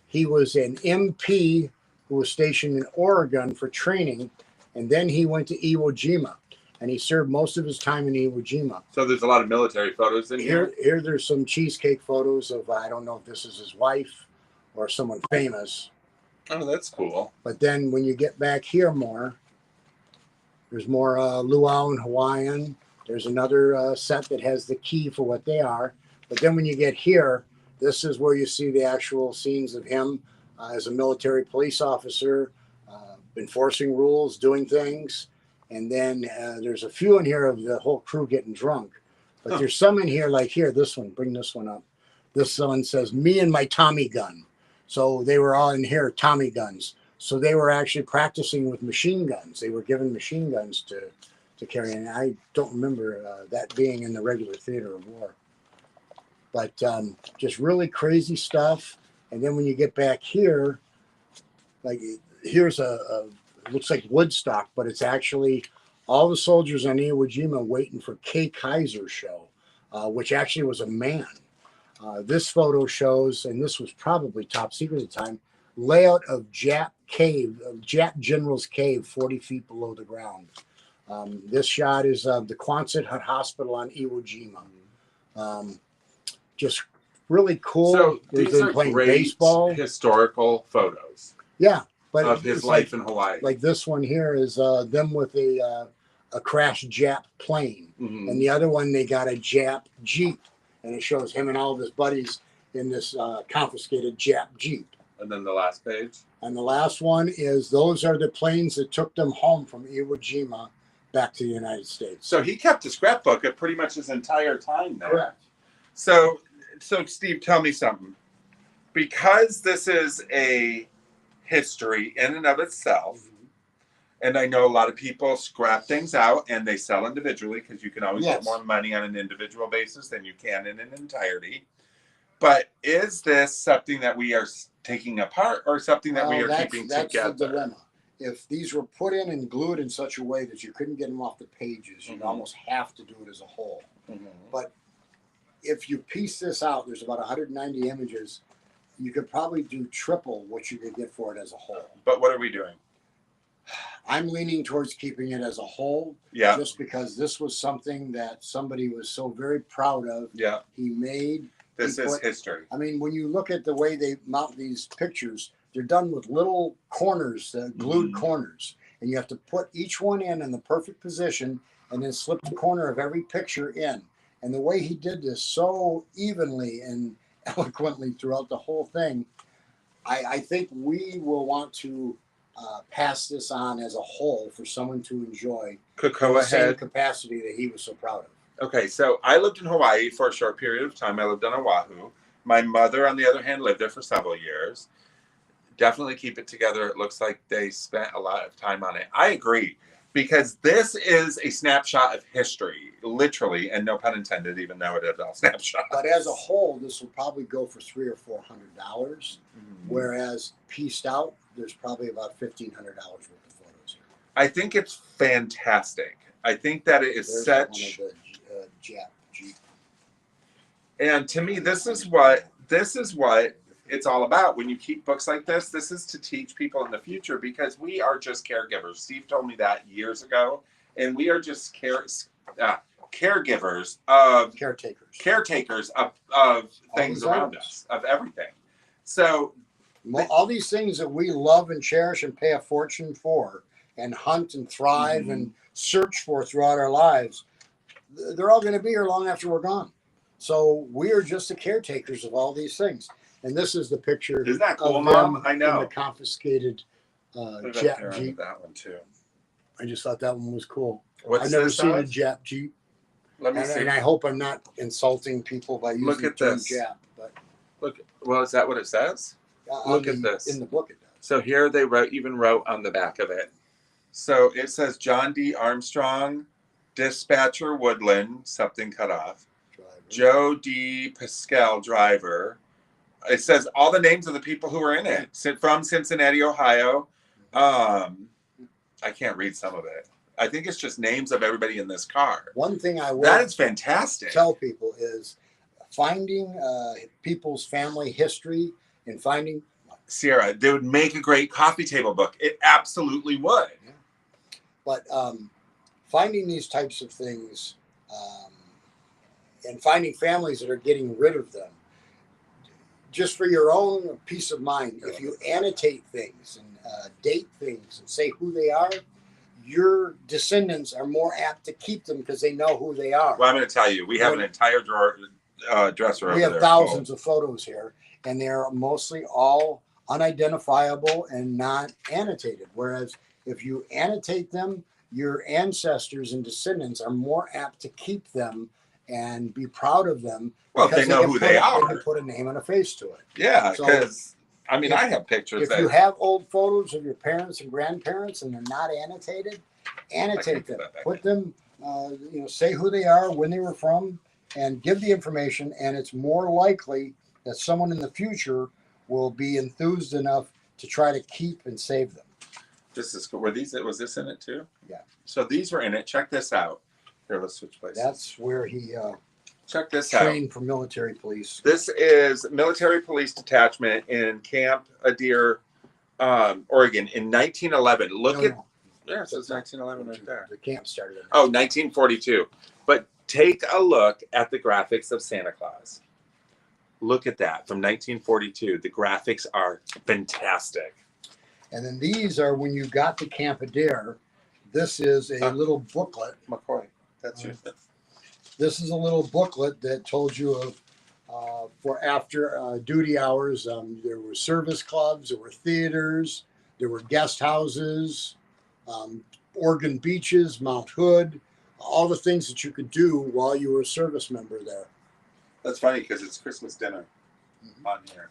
Speaker 2: He was an MP who was stationed in Oregon for training, and then he went to Iwo Jima. And he served most of his time in Iwo Jima.
Speaker 1: So there's a lot of military photos in here.
Speaker 2: Here there's some cheesecake photos of, I don't know if this is his wife or someone famous.
Speaker 1: Oh, that's cool.
Speaker 2: But then when you get back here more, there's more luau and Hawaiian. There's another set that has the key for what they are. But then when you get here, this is where you see the actual scenes of him as a military police officer, enforcing rules, doing things. And then there's a few in here of the whole crew getting drunk. But there's some in here, like here, this one, bring this one up. This one says, me and my Tommy gun. So they were all in here, Tommy guns. So they were actually practicing with machine guns. They were given machine guns to carry. And I don't remember that being in the regular theater of war. But just really crazy stuff. And then when you get back here, like here's looks like Woodstock, but it's actually all the soldiers on Iwo Jima waiting for Kay Kaiser's show, which actually was a man. This photo shows, and this was probably top secret at the time, layout of Jap General's Cave, 40 feet below the ground. This shot is of the Quonset Hut Hospital on Iwo Jima. Just really cool.
Speaker 1: So these are
Speaker 2: playing
Speaker 1: great
Speaker 2: baseball.
Speaker 1: Historical photos.
Speaker 2: Yeah, but
Speaker 1: of his life in Hawaii.
Speaker 2: Like this one here is them with a crashed Jap plane, and the other one they got a Jap Jeep, and it shows him and all of his buddies in this confiscated Jap Jeep.
Speaker 1: And then the last page.
Speaker 2: And the last one is those are the planes that took them home from Iwo Jima back to the United States.
Speaker 1: So he kept a scrapbook of pretty much his entire time there.
Speaker 2: Correct.
Speaker 1: So Steve, tell me something. Because this is a history in and of itself, and I know a lot of people scrap things out and they sell individually because you can always get more money on an individual basis than you can in an entirety. But is this something that we are taking apart or something that we are keeping together?
Speaker 2: That's the dilemma. If these were put in and glued in such a way that you couldn't get them off the pages, you'd almost have to do it as a whole. But if you piece this out, there's about 190 images. You could probably do triple what you could get for it as a whole.
Speaker 1: But what are we doing?
Speaker 2: I'm leaning towards keeping it as a whole.
Speaker 1: Yeah.
Speaker 2: Just because this was something that somebody was so very proud of.
Speaker 1: Yeah.
Speaker 2: He made.
Speaker 1: This is history.
Speaker 2: I mean, when you look at the way they mount these pictures, they're done with little corners, glued corners. And you have to put each one in the perfect position and then slip the corner of every picture in. And the way he did this so evenly and eloquently throughout the whole thing, I think we will want to pass this on as a whole for someone to enjoy the same capacity that he was so proud of.
Speaker 1: Okay, so I lived in Hawaii for a short period of time. I lived on Oahu. My mother, on the other hand, lived there for several years. Definitely keep it together. It looks like they spent a lot of time on it. I agree, because this is a snapshot of history, literally, and no pun intended, even though it is all snapshots.
Speaker 2: But as a whole, this will probably go for $300 or $400, whereas pieced out, there's probably about $1,500 worth of photos here.
Speaker 1: I think it's fantastic. I think that it is such.
Speaker 2: One of the Jap Jeep.
Speaker 1: And to me, this is what it's all about. When you keep books like this is to teach people in the future, because we are just caregivers. Steve told me that years ago, and we are just caretakers of things around us, of everything. So
Speaker 2: all these things that we love and cherish and pay a fortune for and hunt and thrive and search for throughout our lives, they're all going to be here long after we're gone. So we are just the caretakers of all these things. And this is the picture.
Speaker 1: Isn't that cool,
Speaker 2: of
Speaker 1: Mom? I know.
Speaker 2: In the confiscated Jap Jeep.
Speaker 1: That one too.
Speaker 2: I just thought that one was cool.
Speaker 1: I've
Speaker 2: never seen a Jap Jeep.
Speaker 1: Let me see.
Speaker 2: And I hope I'm not insulting people by using the term Jap. But
Speaker 1: look, well, is that what it says? Look at this.
Speaker 2: In the book it does.
Speaker 1: So here they wrote on the back of it. So it says John D. Armstrong, dispatcher Woodland, something cut off. Driver. Joe D. Pascal, driver. It says all the names of the people who were in it from Cincinnati, Ohio. I can't read some of it. I think it's just names of everybody in this car.
Speaker 2: One thing I will
Speaker 1: that is fantastic.
Speaker 2: Tell people is finding people's family history and finding.
Speaker 1: Sierra, they would make a great coffee table book. It absolutely would.
Speaker 2: Yeah. But finding these types of things and finding families that are getting rid of them, just for your own peace of mind, if you annotate things and date things and say who they are, your descendants are more apt to keep them because they know who they are.
Speaker 1: Well, I'm going to tell you, we have an entire dresser over there.
Speaker 2: We have thousands of photos here, and they're mostly all unidentifiable and not annotated. Whereas if you annotate them, your ancestors and descendants are more apt to keep them and be proud of them.
Speaker 1: Well, if they know who they are.
Speaker 2: They can put a name and a face to it.
Speaker 1: Yeah, because I mean, I have pictures
Speaker 2: If
Speaker 1: that
Speaker 2: you have old photos of your parents and grandparents and they're not annotated, annotate them. Put them, say who they are, when they were from, and give the information. And it's more likely that someone in the future will be enthused enough to try to keep and save them.
Speaker 1: This is cool. Was this in it too?
Speaker 2: Yeah.
Speaker 1: So these were in it. Check this out. Here, let's switch places.
Speaker 2: That's where he
Speaker 1: check this out.
Speaker 2: Trained for military police.
Speaker 1: This is military police detachment in Camp Adair, Oregon in 1911. Yeah, it says 1911 right there.
Speaker 2: The camp started in
Speaker 1: 1942. But take a look at the graphics of Santa Claus. Look at that from 1942. The graphics are fantastic.
Speaker 2: And then these are when you got to Camp Adair. This is a little booklet.
Speaker 1: McCoy, that's your thing.
Speaker 2: This is a little booklet that told you of for after duty hours. There were service clubs, there were theaters, there were guest houses, Oregon beaches, Mount Hood, all the things that you could do while you were a service member there.
Speaker 1: That's funny because it's Christmas dinner on here.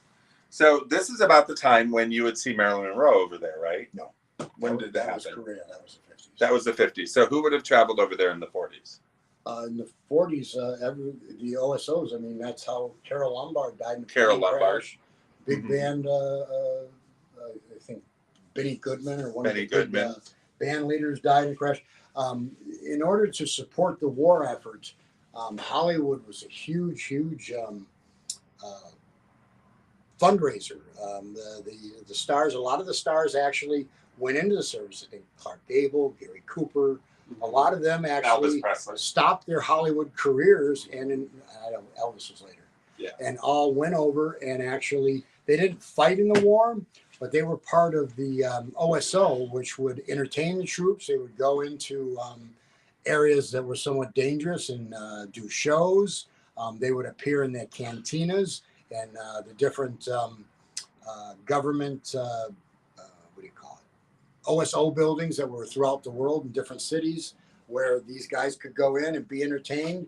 Speaker 1: So this is about the time when you would see Marilyn Monroe over there, right?
Speaker 2: No.
Speaker 1: When did that happen?
Speaker 2: Was Korea. That was the 50s.
Speaker 1: That was the 50s. So who would have traveled over there in the 40s?
Speaker 2: In the 40s, the OSOs. I mean, that's how Carol Lombard died in the
Speaker 1: Carol
Speaker 2: plane
Speaker 1: Lombard.
Speaker 2: crash. Big band. I think Benny Goodman or one
Speaker 1: Benny
Speaker 2: of the
Speaker 1: Goodman.
Speaker 2: big band leaders died in the crash. In order to support the war effort, Hollywood was a huge fundraiser. The stars, a lot of the stars actually went into the service. I think Clark Gable, Gary Cooper, a lot of them actually stopped their Hollywood careers, and Elvis was later.
Speaker 1: Yeah.
Speaker 2: And all went over and actually they didn't fight in the war, but they were part of the OSO, which would entertain the troops. They would go into areas that were somewhat dangerous and do shows. They would appear in their cantinas and the different government, what do you call it? OSO buildings that were throughout the world in different cities where these guys could go in and be entertained.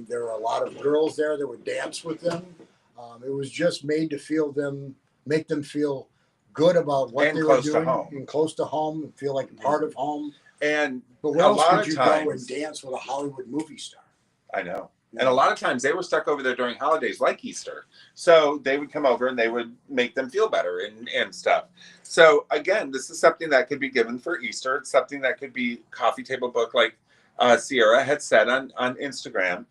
Speaker 2: There were a lot of girls there that would dance with them. It was just made to make them feel good about what they were doing and close to home and feel like part of home. But where else would you go and dance with a Hollywood movie star?
Speaker 1: I know. And a lot of times they were stuck over there during holidays like Easter. So they would come over and they would make them feel better and stuff. So again, this is something that could be given for Easter. It's something that could be coffee table book like Sierra had said on Instagram,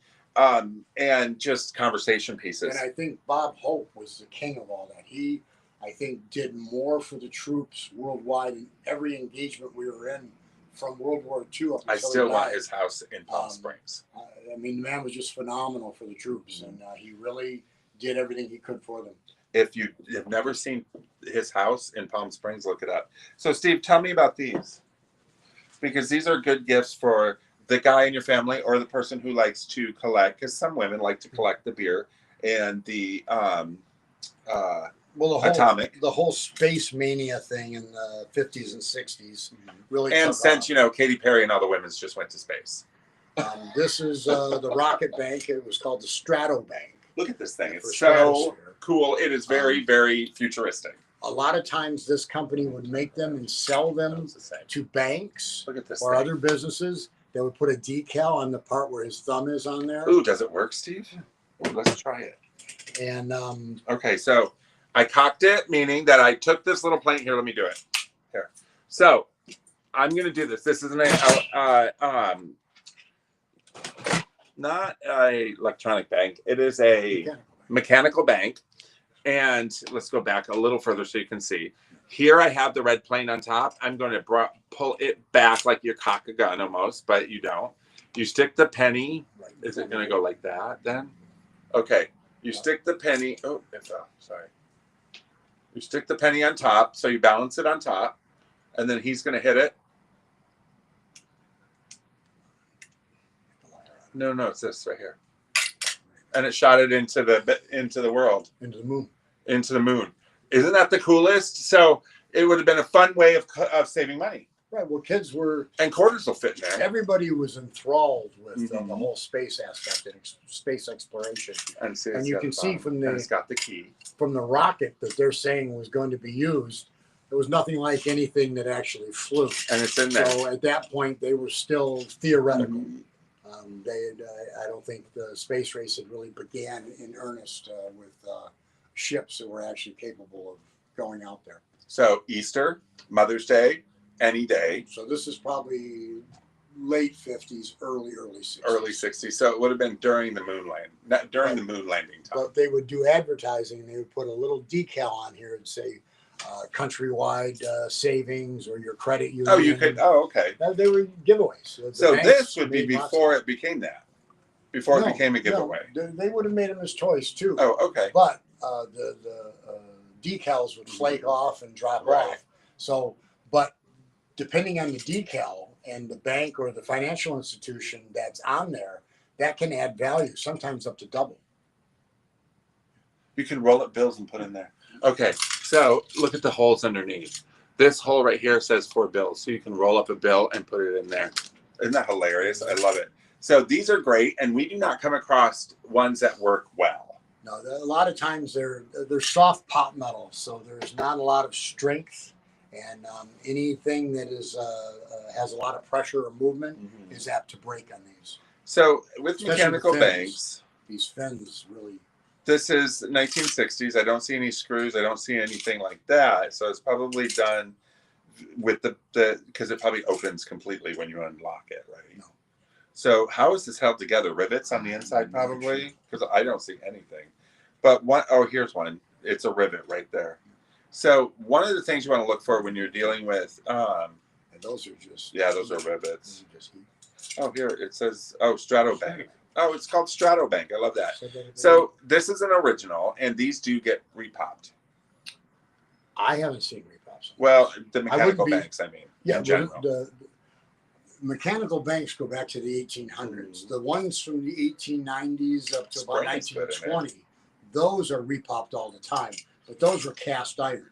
Speaker 1: and just conversation pieces.
Speaker 2: And I think Bob Hope was the king of all that. He, I think, did more for the troops worldwide in every engagement we were in from World War II up until
Speaker 1: I still want his house in Palm Springs.
Speaker 2: I mean, the man was just phenomenal for the troops, and he really did everything he could for them.
Speaker 1: If you have never seen his house in Palm Springs, look it up. So, Steve, tell me about these. Because these are good gifts for the guy in your family or the person who likes to collect, because some women like to collect the beer and the atomic.
Speaker 2: The whole space mania thing in the 50s and 60s really
Speaker 1: and
Speaker 2: took
Speaker 1: since,
Speaker 2: off.
Speaker 1: Katy Perry and all the women's just went to space.
Speaker 2: This is the Rocket Bank. It was called the Strato Bank.
Speaker 1: Look at this thing. It's so cool. It is very, very futuristic.
Speaker 2: A lot of times this company would make them and sell them to banks or other businesses. They would put a decal on the part where his thumb is on there.
Speaker 1: Ooh, does it work, Steve? Let's try it.
Speaker 2: And
Speaker 1: okay, so I cocked it, meaning that I took this little plate here. Let me do it. Here. So I'm going to do this. This is not a electronic bank. It is a mechanical bank. And let's go back a little further so you can see. Here I have the red plane on top. I'm going to pull it back like you cock a gun almost, but you don't. You stick the penny. Is it going to go like that then? Okay. You stick the penny. Oh, it fell. Sorry. You stick the penny on top, so you balance it on top, and then he's going to hit it. No, it's this right here. And it shot it into the world.
Speaker 2: Into the moon.
Speaker 1: Into the moon. Isn't that the coolest? So it would have been a fun way of saving money.
Speaker 2: Right. Well, kids were,
Speaker 1: And quarters will fit in there.
Speaker 2: everybody was enthralled with the
Speaker 1: Mhm.
Speaker 2: whole space aspect and space exploration.
Speaker 1: And, see,
Speaker 2: And
Speaker 1: it's
Speaker 2: you
Speaker 1: got
Speaker 2: can
Speaker 1: the
Speaker 2: see
Speaker 1: bottom. And it's got the key.
Speaker 2: from the rocket that they're saying was going to be used, there was nothing like anything that actually flew.
Speaker 1: And it's in there.
Speaker 2: So at that point, they were still theoretical.
Speaker 1: Mhm.
Speaker 2: I don't think the space race had really began in earnest with ships that were actually capable of going out there.
Speaker 1: So Easter, Mother's Day, any day.
Speaker 2: So this is probably late 50s, early 60s.
Speaker 1: Early 60s. So it would have been during the moon landing, not during the moon landing time.
Speaker 2: But they would do advertising. They would put a little decal on here and say countrywide savings or your credit union.
Speaker 1: Oh, you could. Oh, okay.
Speaker 2: They were giveaways. The
Speaker 1: So
Speaker 2: banks
Speaker 1: this would be
Speaker 2: made lots
Speaker 1: before
Speaker 2: of-
Speaker 1: it became that. Before it
Speaker 2: No,
Speaker 1: became a
Speaker 2: no,
Speaker 1: giveaway.
Speaker 2: they would have made them as toys too.
Speaker 1: Oh, okay.
Speaker 2: But the decals would flake off and drop
Speaker 1: Right.
Speaker 2: off. So, but depending on the decal and the bank or the financial institution that's on there, that can add value, sometimes up to double.
Speaker 1: You can roll up bills and put in there. Okay, so look at the holes underneath. This hole right here says for bills, so you can roll up a bill and put it in there. Isn't that hilarious? I love it. So these are great, and we do not come across ones that work well.
Speaker 2: No, a lot of times they're soft pot metal, so there's not a lot of strength, and anything that is has a lot of pressure or movement is apt to break on these.
Speaker 1: So with
Speaker 2: Especially
Speaker 1: mechanical
Speaker 2: the fins.
Speaker 1: banks,
Speaker 2: These fins really.
Speaker 1: this is 1960s. I don't see any screws. I don't see anything like that. So it's probably done with the because it probably opens completely when you unlock it, right?
Speaker 2: No.
Speaker 1: So how is this held together? Rivets on the inside, probably, because I don't see anything. But one, oh, here's one. It's a rivet right there. So one of the things you want to look for when you're dealing with,
Speaker 2: And those are just.
Speaker 1: yeah, those are rivets.
Speaker 2: Just
Speaker 1: Oh, here it says, oh, Stratobank. Oh, it's called Stratobank. I love that.
Speaker 2: said that again.
Speaker 1: So this is an original, and these do get repopped.
Speaker 2: I haven't seen repops.
Speaker 1: Well, the mechanical
Speaker 2: be-
Speaker 1: banks, I mean,
Speaker 2: Yeah,
Speaker 1: in general.
Speaker 2: the mechanical banks go back to the 1800s. The ones from the 1890s up to about
Speaker 1: Spring is good in there.
Speaker 2: 1920, those are repopped all the time. But those were cast iron.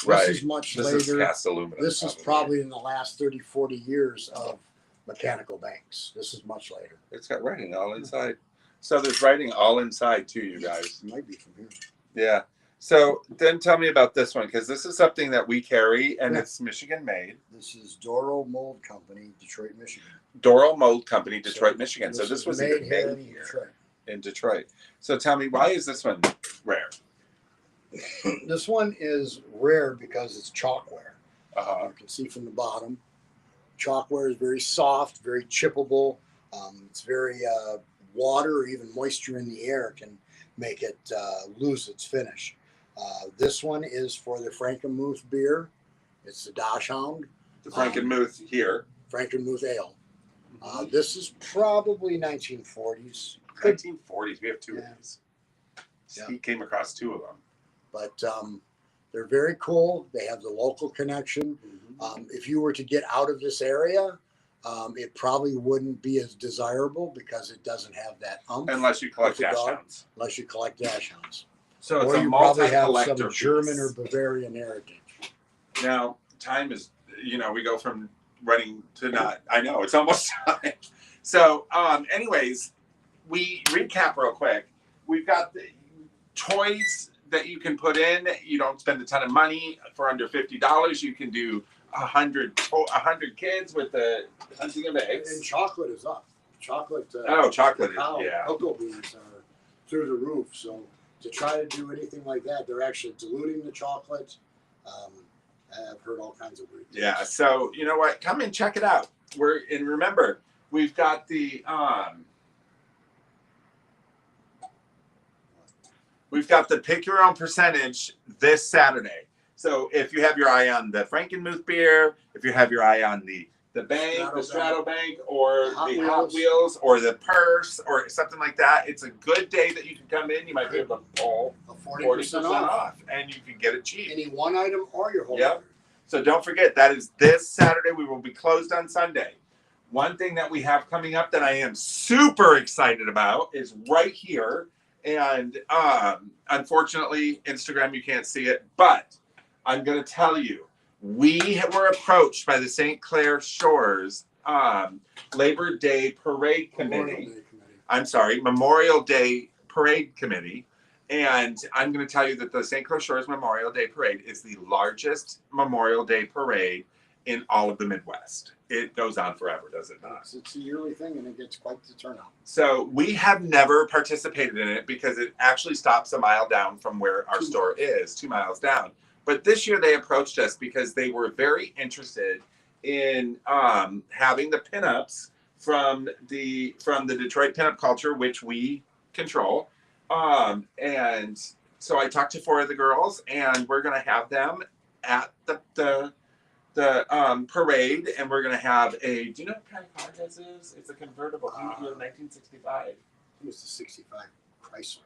Speaker 1: Right.
Speaker 2: This is much
Speaker 1: This
Speaker 2: later.
Speaker 1: is cast aluminum.
Speaker 2: This is probably in the last 30, 40 years of mechanical banks. This is much later.
Speaker 1: It's got writing all inside. So there's writing all inside too, you guys.
Speaker 2: It might be from here.
Speaker 1: Yeah. So then tell me about this one, because this is something that we carry, and
Speaker 2: Yeah.
Speaker 1: it's Michigan made.
Speaker 2: This is Doro Mold Company, Detroit, Michigan.
Speaker 1: Doral Mold Company, Detroit,
Speaker 2: So
Speaker 1: Michigan. So this
Speaker 2: is
Speaker 1: was
Speaker 2: made
Speaker 1: even
Speaker 2: here
Speaker 1: made
Speaker 2: in
Speaker 1: here
Speaker 2: Detroit.
Speaker 1: in Detroit. So tell me, why is this one rare?
Speaker 2: This one is rare because it's chalkware.
Speaker 1: Uh-huh.
Speaker 2: You can see from the bottom. Chalkware is very soft, very chippable. It's very water or even moisture in the air can make it lose its finish. This one is for the Frankenmuth beer. It's the Dachshund,
Speaker 1: The Frankenmuth here.
Speaker 2: Frankenmuth Ale. This is probably 1940s.
Speaker 1: 1940s. We have two
Speaker 2: Yeah.
Speaker 1: of these.
Speaker 2: Yeah.
Speaker 1: He came across two of them.
Speaker 2: But they're very cool. They have the local connection. If you were to get out of this area, it probably wouldn't be as desirable because it doesn't have that umph
Speaker 1: Unless you collect
Speaker 2: with the dog.
Speaker 1: dachshunds.
Speaker 2: unless you collect Dachshunds.
Speaker 1: So it's
Speaker 2: Or
Speaker 1: a
Speaker 2: you probably have
Speaker 1: multi-collector
Speaker 2: some German
Speaker 1: piece.
Speaker 2: or Bavarian heritage.
Speaker 1: Now, time is, we go from running to not. I know, it's almost time. So, anyways, we recap real quick. We've got the toys that you can put in. You don't spend a ton of money. For under $50, you can do 100 kids with the hunting of
Speaker 2: And
Speaker 1: eggs.
Speaker 2: chocolate is up. Chocolate.
Speaker 1: Chocolate is,
Speaker 2: cacao,
Speaker 1: yeah.
Speaker 2: Cocoa beans are through the roof. So to try to do anything like that, they're actually diluting the chocolate. I've heard all kinds of weird things.
Speaker 1: Yeah, so you know what? Come and check it out. And remember, we've got the pick your own percentage this Saturday. So if you have your eye on the Frankenmuth beer, if you have your eye on the bank, the Stratobank, or the Hot Wheels, or the purse, or something like that, it's a good day that you can come in. You might be able to pull
Speaker 2: A
Speaker 1: 40% off, and you can get it cheap.
Speaker 2: Any one item or your whole
Speaker 1: Yep.
Speaker 2: order.
Speaker 1: So don't forget, that is this Saturday. We will be closed on Sunday. One thing that we have coming up that I am super excited about is right here. And unfortunately, Instagram, you can't see it. But I'm going to tell you, We were approached by the St. Clair Shores Labor Day Parade Committee. Memorial Day Parade Committee. And I'm going to tell you that the St. Clair Shores Memorial Day Parade is the largest Memorial Day parade in all of the Midwest. It goes on forever, does it not?
Speaker 2: It's a yearly thing, and it gets quite the turnout.
Speaker 1: So we have never participated in it because it actually stops a mile down from where our store is, 2 miles down. But this year they approached us because they were very interested in having the pinups from the Detroit pinup culture, which we control. And so I talked to 4 of the girls, and we're going to have them at the parade, and we're going to have a. Do you know what kind of car this is? It's a convertible. 1965. It
Speaker 2: was the 65 Chrysler, I think.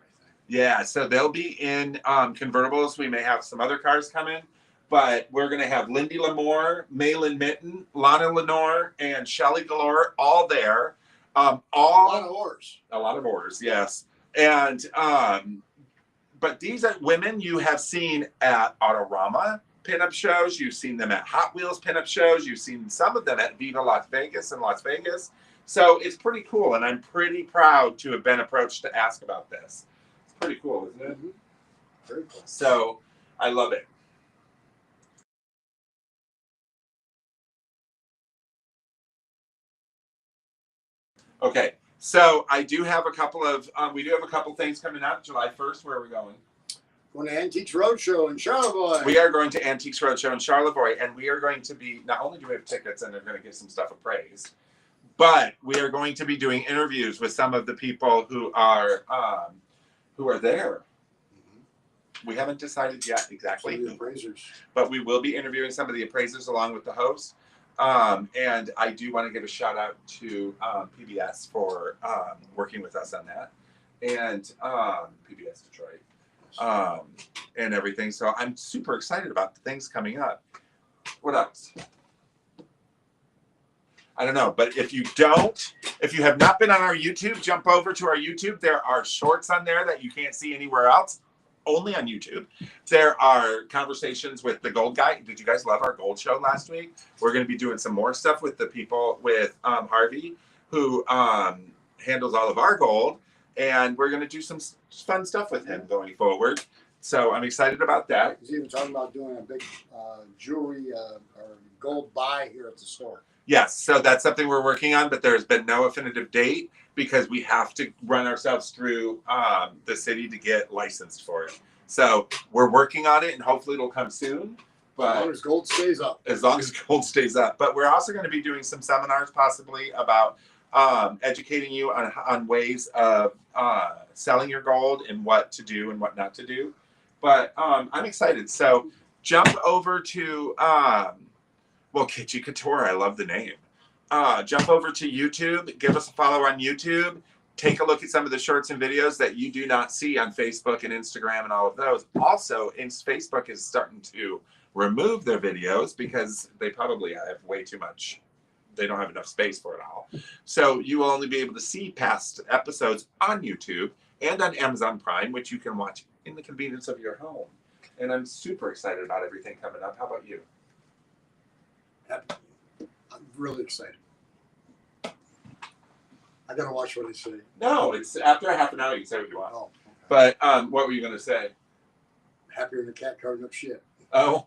Speaker 1: Yeah, so they'll be in convertibles. We may have some other cars come in, but we're going to have Lindy Lamore, Malin Mitten, Lana Lenore, and Shelly Galore all there. A lot of oars, yes. And but these are women you have seen at Autorama pinup shows. You've seen them at Hot Wheels pinup shows. You've seen some of them at Viva Las Vegas in Las Vegas. So it's pretty cool, and I'm pretty proud to have been approached to ask about this. It's pretty cool, isn't it?
Speaker 2: Mm-hmm. Very cool.
Speaker 1: So I love it. Okay. So I do have a couple of, we do have a couple things coming up. July 1st, where are we going?
Speaker 2: Going to Antiques Roadshow in Charlevoix.
Speaker 1: We are going to Antiques Roadshow in Charlevoix, and we are going to be, not only do we have tickets and they're going to get some stuff appraised, but we are going to be doing interviews with some of the people who are there. Mm-hmm. We haven't decided yet exactly
Speaker 2: some of the appraisers,
Speaker 1: but we will be interviewing some of the appraisers along with the hosts. And I do want to give a shout out to PBS for working with us on that, and PBS Detroit, and everything. So I'm super excited about the things coming up. What else? I don't know, but if you have not been on our YouTube, jump over to our YouTube. There are shorts on there that you can't see anywhere else. Only on YouTube. There are conversations with the gold guy. Did you guys love our gold show last week? We're going to be doing some more stuff with the people with Harvey, who handles all of our gold, and we're going to do some fun stuff with him going forward. So I'm excited about that.
Speaker 2: He's even talking about doing a big jewelry or gold buy here at the store.
Speaker 1: Yes, so that's something we're working on, but there's been no definitive date because we have to run ourselves through the city to get licensed for it. So we're working on it, and hopefully it'll come soon. But
Speaker 2: as long as gold stays up.
Speaker 1: As long as gold stays up. But we're also going to be doing some seminars possibly about educating you on ways of selling your gold and what to do and what not to do. But I'm excited. So jump over to... well, Kitchi Couture, I love the name. Jump over to YouTube, give us a follow on YouTube, take a look at some of the shorts and videos that you do not see on Facebook and Instagram and all of those. Also, Facebook is starting to remove their videos because they probably have way too much. They don't have enough space for it all. So you will only be able to see past episodes on YouTube and on Amazon Prime, which you can watch in the convenience of your home. And I'm super excited about everything coming up. How about you?
Speaker 2: I'm really excited. I gotta watch what I say.
Speaker 1: No, it's after a half an hour. You can say what you want.
Speaker 2: Oh, okay.
Speaker 1: But what were you going to say?
Speaker 2: Happier than a cat carving up shit.
Speaker 1: Oh,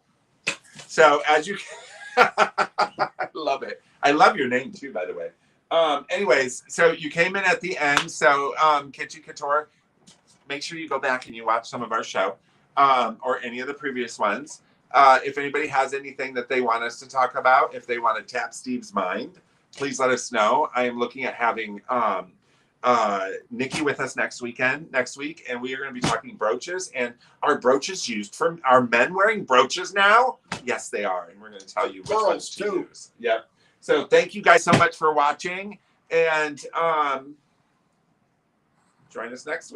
Speaker 1: so as you, I love it. I love your name too, by the way. Anyways, so you came in at the end. So Kitchi Couture, make sure you go back and you watch some of our show or any of the previous ones. If anybody has anything that they want us to talk about, if they want to tap Steve's mind, please let us know. I am looking at having Nikki with us next week, and we are going to be talking brooches. And are brooches used for, are men wearing brooches now? Yes, they are. And we're going to tell you which ones to use. Yep. So thank you guys so much for watching, and join us next week.